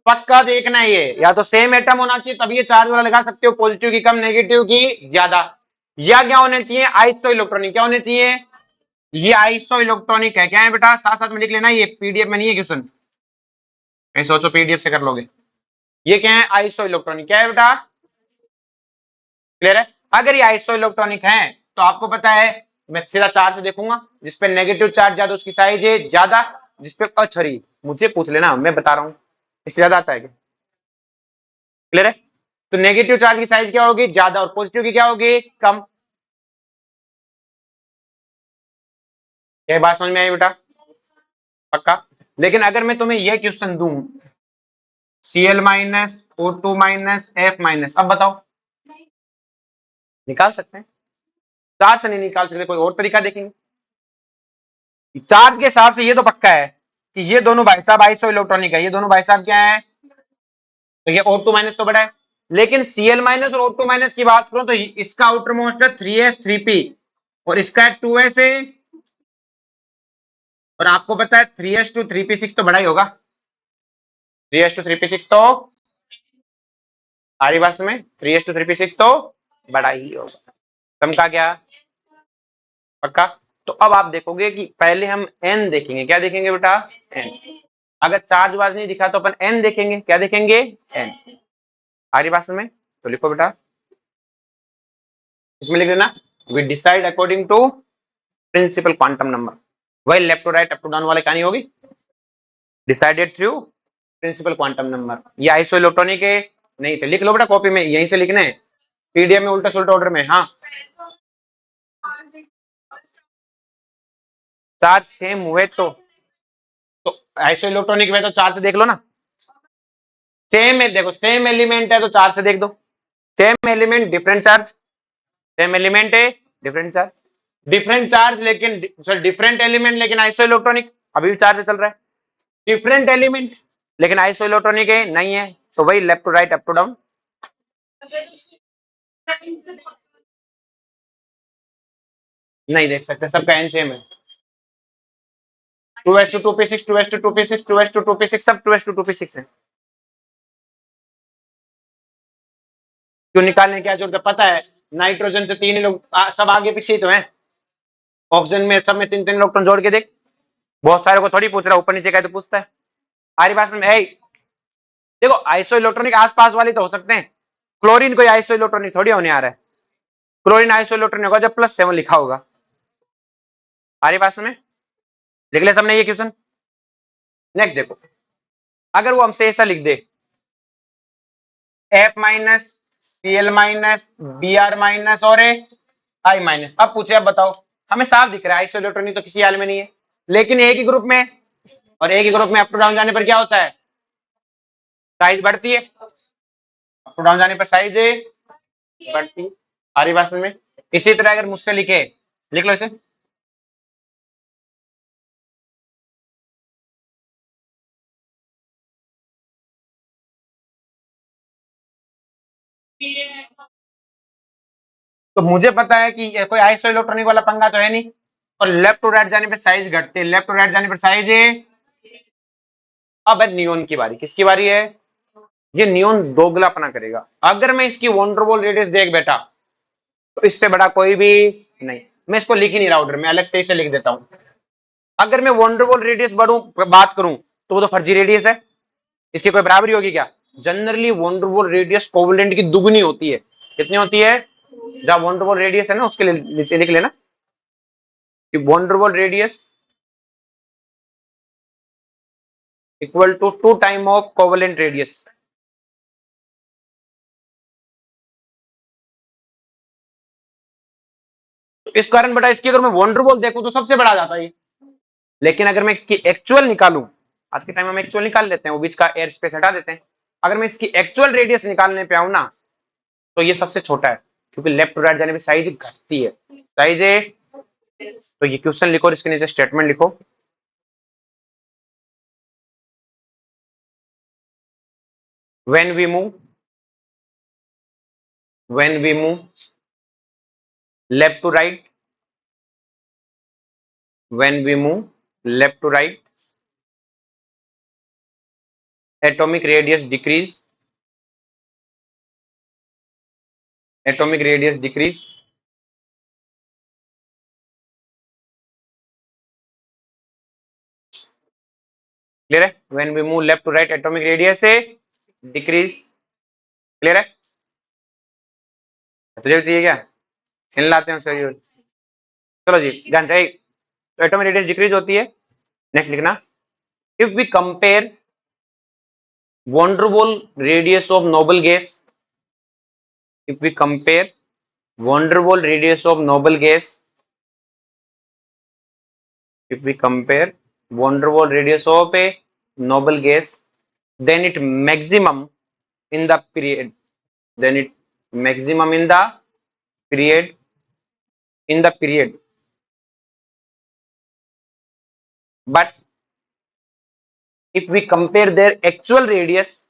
पक्का देखना है ये, या तो सेम एटम होना चाहिए तब ये चार्ज वाला लगा सकते हो, पॉजिटिव की कम, नेगेटिव की ज्यादा, या क्या होने चाहिए? Iso electronic. क्या होने चाहिए? ये आइसो इलेक्ट्रॉनिक है। क्या है बेटा? साथ साथ में लिख लेना, ये पीडीएफ में नहीं है क्वेश्चन, मैं सोचो पीडीएफ से कर लोगे। ये क्या है? Iso electronic. क्या है बेटा? क्लियर है? अगर ये आइसो इलेक्ट्रॉनिक है तो आपको पता है मैं सीधा चार्ज से देखूंगा, जिसपे नेगेटिव चार्ज ज्यादा उसकी साइज है ज्यादा, जिसपे सॉरी मुझे पूछ लेना, मैं बता रहा हूं इससे ज्यादा आता है क्या? क्लियर है? तो नेगेटिव चार्ज की साइज क्या होगी? ज्यादा, और पॉजिटिव की क्या होगी? कम। ये बात समझ में आई बेटा? पक्का। लेकिन अगर मैं तुम्हें यह क्वेश्चन दूं, Cl minus O2 minus F minus, अब बताओ निकाल सकते हैं? चार्ज से नहीं निकाल सकते, कोई और तरीका देखेंगे। चार्ज के हिसाब से ये तो पक्का है कि ये दोनों भाई साहब आइसो इलेक्ट्रॉनिक है, ये दोनों भाई साहब क्या है? तो ये O2 माइनस तो बड़ा है, लेकिन Cl माइनस और O2 माइनस की बात करो तो इसका आउटर मोस्ट है 3s3p और इसका है 2sa, और आपको पता है 3s2 3p6 तो बड़ा ही होगा। 3s2 3p6 तो आरी बात में 3s2 3p6 तो बड़ा ही होगा। समझा क्या? पक्का। तो अब आप देखोगे कि पहले हम n देखेंगे। क्या देखेंगे बेटा? n। अगर चार्ज वार्ज नहीं दिखा तो अपन n देखेंगे। क्या देखेंगे? n। आरी बात में तो लिखो बेटा, इसमें लिख देना, we decide according to principal quantum number. वही left to right up to down वाले कहानी होगी, decided through principal quantum number. ये आइसो इलेक्ट्रॉनिक है नहीं थे, लिख लो बेटा कॉपी में, यहीं से लिखना है, पीडीएफ में उल्टा सुल्टा ऑर्डर में। हाँ, चार्ज सेम हुए तो आइसो इलेक्ट्रॉनिक में तो चार्ज से देख लो ना। सेम है, देखो सेम एलिमेंट है तो चार्ज से देख दो। Same element different charge, same element है डिफरेंट चार्ज, डिफरेंट चार्ज लेकिन सॉरी डिफरेंट एलिमेंट लेकिन आइसो इलेक्ट्रॉनिक, अभी भी चार्ज चल रहा है। डिफरेंट एलिमेंट लेकिन आइसो इलेक्ट्रॉनिक है नहीं है, तो वही left to right up to down. नहीं देख सकते, सबका एन सेम है। 2s2 2p6 2s2 2p6 2s2 2p6 सब 2s2 2p6 है। क्यों निकालने की क्या जरूरत है? पता है नाइट्रोजन से 3 लोग सब आगे पीछे ही तो है, ऑक्सीजन में सब में 3 3 इलेक्ट्रॉन जोड़ के देख। बहुत सारे को थोड़ी पूछ रहा, ऊपर नीचे का तो पूछता है। हमारी बात में देखो आइसो इलेक्ट्रॉनिक आसपास वाले तो हो सकते हैं, क्लोरीन कोई आइसो इलेक्ट्रॉनिक थोड़ी होने आ रहा है। क्लोरीन आइसो इलेक्ट्रॉनिक होगा जब +7 लिखा होगा। हमारी बात में लिख ले सबने ये क्वेश्चन। नेक्स्ट देखो, अगर वो हमसे ऐसा लिख दे F minus Cl minus Br minus और I माइनस, अब पूछे अब बताओ, हमें साफ दिख रहा है आइसो इलेक्ट्रॉनिक तो किसी हाल में नहीं है, लेकिन एक ही ग्रुप में और एक ही ग्रुप में अप टू डाउन जाने पर क्या होता है, साइज बढ़ती है। अप टू डाउन जाने पर साइज बढ़ती है। आ रही बात समझ में? इसी तरह अगर मुझसे लिखे, लिख लो इसे, तो मुझे पता है कि ये कोई आइसो इलेक्ट्रॉनिक वाला पंगा तो है नहीं, और लेफ्ट टू राइट जाने पे साइज घटते, लेफ्ट टू राइट जाने पर साइज है। अब है नियोन की बारी। किसकी बारी है? ये नियोन दोगलापना करेगा। अगर मैं इसकी वंडरबॉल रेडियस देख बेटा, तो इससे बड़ा कोई भी नहीं। मैं इसको लिख ही नहीं रहा ऑर्डर में, अलग से इसे लिख देता हूं। अगर मैं वंडरबॉल रेडियस बढ़ू बात करूं, तो वो तो फर्जी रेडियस है, इसकी कोई बराबरी होगी क्या? जनरली वंडरबॉल रेडियस कोवेलेंट की दुगनी होती है। कितनी होती है? जहां वंडरबॉल रेडियस है ना, उसके लिए नीचे लिख लेना कि van der Waals radius equal to 2 time of covalent radius. तो इस कारण बेटा इसकी अगर मैं वंडरबॉल देखूं तो सबसे बड़ा आ जाता है। लेकिन अगर मैं इसकी एक्चुअल निकालूं, आज के टाइम में हम एक्चुअल निकाल लेते हैं, वो बीच का एयर स्पेस हटा देते हैं। अगर मैं इसकी एक्चुअल रेडियस निकालने पे आऊं ना, तो ये सबसे छोटा है, क्योंकि लेफ्ट टू राइट जाने पे साइज घटती है। साइज है। तो ये क्वेश्चन लिखो और इसके नीचे स्टेटमेंट लिखो। When we move, when we move left to right, when we move left to right, atomic radius decrease, atomic radius decrease, clear है? When we move left to right atomic radius से decrease. Clear है? तुझे चाहिए क्या? छिन लाते हैं sir. चलो जी ध्यान से, एटॉमिक रेडियस डिक्रीज होती है। नेक्स्ट लिखना, if we compare van der Waals radius of noble gas, if we compare van der Waals radius of noble gas, if we compare van der Waals radius of a noble gas, then it maximum in the period, then it maximum in the period, in the period, but if we compare their actual radius,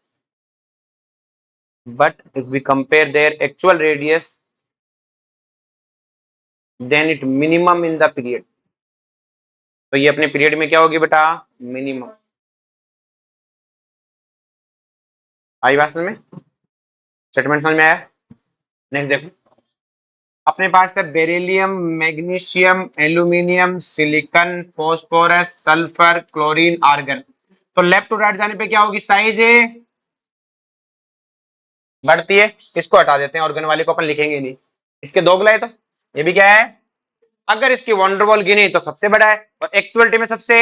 but if we compare their actual radius, then it minimum in the period, तो ये अपने period में क्या होगी बेटा? Minimum. आई बात समझ में? स्टेटमेंट समझ में आया? नेक्स्ट देखो, अपने पास है beryllium, magnesium, aluminium, silicon, phosphorus, sulphur, chlorine, argon. तो लेफ्ट टू राइट जाने पे क्या होगी? साइज बढ़ती है। इसको हटा देते हैं, ऑर्गन वाले को अपन लिखेंगे नहीं, इसके दोगला है। तो ये भी क्या है? अगर इसकी वंडरबॉल गिनी तो सबसे बड़ा है, और एक्चुअलिटी में सबसे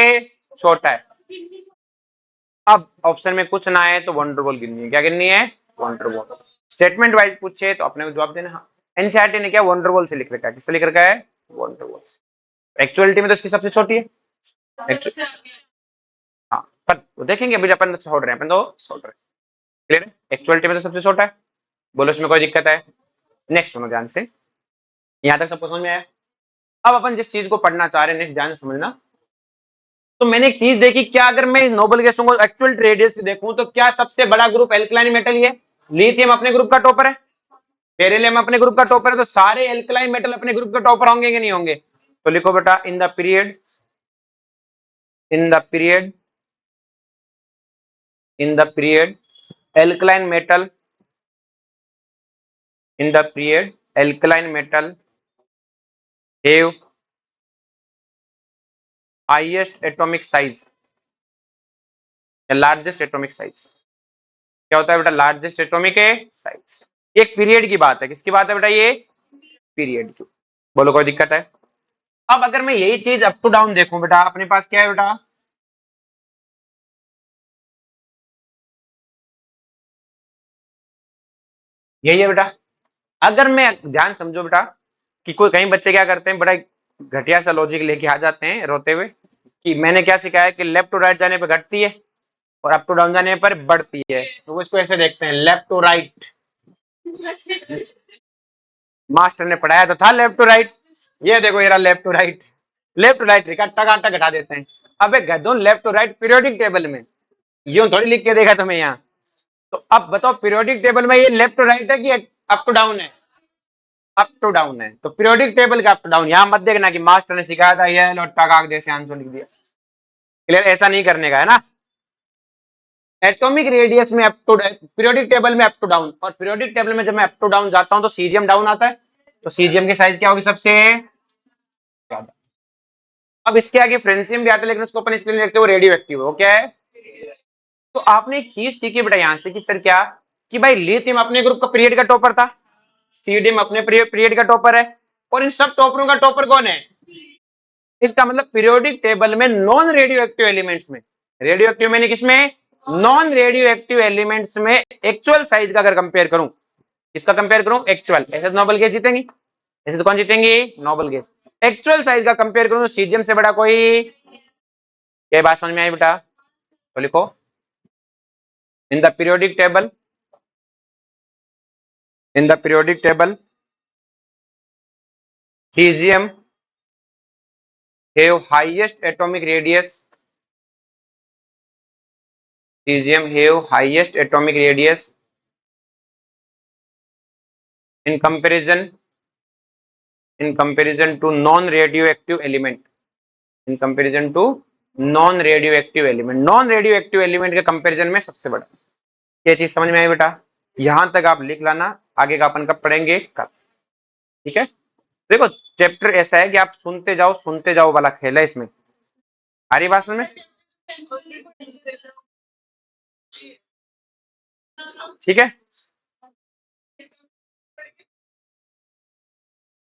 छोटा है। अब ऑप्शन में कुछ ना है तो वंडरबॉल गिननी है। क्या गिननी है? वंडरबॉल। स्टेटमेंट वाइज पूछे तो अपने को जवाब देना। हाँ, एनसीईआरटी ने क्या वंडरबॉल से लिख रखा है? किससे लिख रखा है? वंडरबॉल से। एक्चुअलिटी में तो इसकी सबसे छोटी है। हाँ, पर देखेंगे अभी अपन छोड़ रहे हैं, अपन तो छोड़ रहे हैं। क्लियर है? एक्चुअलिटी में तो सबसे छोटा है। बोलो इसमें कोई दिक्कत है? नेक्स्ट सुनो ध्यान से, यहाँ तक सबको समझ में आया? अब अपन जिस चीज को पढ़ना चाह रहे हैं, नेक्स्ट ध्यान से समझना। तो मैंने एक चीज देखी, क्या अगर मैं नोबल गैसों को एक्चुअल रेडियस से देखूं, तो क्या सबसे बड़ा ग्रुप एल्कलाइन मेटल ही है? लिथियम अपने ग्रुप का टॉपर है, बेरिलियम अपने ग्रुप का टॉपर है, तो सारे एल्कलाइन मेटल अपने ग्रुप के टॉपर होंगे कि नहीं होंगे? तो लिखो बेटा, in the period, in the period, in the period alkaline metal, in the period alkaline metal have highest atomic size या लार्जेस्ट एटॉमिक साइज। क्या होता है बेटा? Largest atomic size. एक पीरियड की बात है। किसकी बात है बेटा? ये पीरियड की। बोलो कोई दिक्कत है? अब अगर मैं यही चीज अप टू डाउन देखूं बेटा, अपने पास क्या है बेटा? यही है बेटा। अगर मैं, ध्यान समझो बेटा, कि कोई कई बच्चे क्या करते हैं, बड़ा घटिया सा लॉजिक लेके आ जाते हैं रोते हुए, कि मैंने क्या सिखाया कि लेफ्ट टू राइट जाने पर घटती है और अप टू डाउन जाने पर बढ़ती है। तो वो इसको ऐसे देखते हैं, लेफ्ट टू राइट। मास्टर ने पढ़ाया तो था लेफ्ट टू राइट। ये देखो ये रहा left to right. Left to right रिका टका घटा देते हैं। अबे गधों, left to right periodic table में यूं थोड़ी लिख के देखा तुम्हें यहाँ। तो अब बताओ पीरियोडिक टेबल में ये लेफ्ट टू राइट है कि अप टू डाउन है? अप टू डाउन है। तो पीरियोडिक टेबल का अप टू डाउन यहाँ मत देखना कि मास्टर ने सिखाया था ये लो टकाक जैसे आंसर लिख दिया। क्लियर? ऐसा नहीं करने का है ना। एटॉमिक रेडियस में अप टू, पीरियोडिक टेबल में अप टू डाउन, और पीरियोडिक टेबल में जब मैं अप टू डाउन जाता हूं तो सीजीएम डाउन आता है। तो सीजीएम की साइज क्या होगी सबसे ज्यादा। अब इसके आगे फ्रेंसियम भी आता है, लेकिन उसको अपन इसलिए नहीं रखते, वो रेडियो एक्टिव है। वो क्या है? तो आपने एक चीज सीखी बेटा यहां से कि सर क्या, कि भाई लिथियम अपने ग्रुप का पीरियड का टॉपर था, सीडियम अपने पीरियड का टॉपर है, और इन सब टॉपरों का टॉपर कौन है? इसका मतलब पीरियोडिक टेबल में नॉन रेडियो एक्टिव एलिमेंट्स में, रेडियो एक्टिव मैंने किसमें, नॉन रेडियो एक्टिव एलिमेंट्स में एक्चुअल साइज का अगर कंपेयर करूं, इसका कंपेयर करूं एक्चुअल, ऐसे तो नोबेल गैस जीतेंगी, ऐसे तो कौन जीतेंगे? Noble gas. एक्चुअल साइज का कंपेयर करूं तो सीजियम से बड़ा कोई, ये बात समझ में आई बेटा? तो लिखो in the periodic table, in the periodic table cesium have highest atomic radius, cesium have highest atomic radius in comparison to non radioactive element, in comparison to non radio active element, non radio active element के comparison में सबसे बड़ा। ये चीज समझ में आई बेटा? यहां तक आप लिख लाना, आगे का अपन कब पढ़ेंगे कल। ठीक है? देखो चैप्टर ऐसा है कि आप सुनते जाओ वाला खेल है इसमें। आ रही बात समझ में? ठीक है।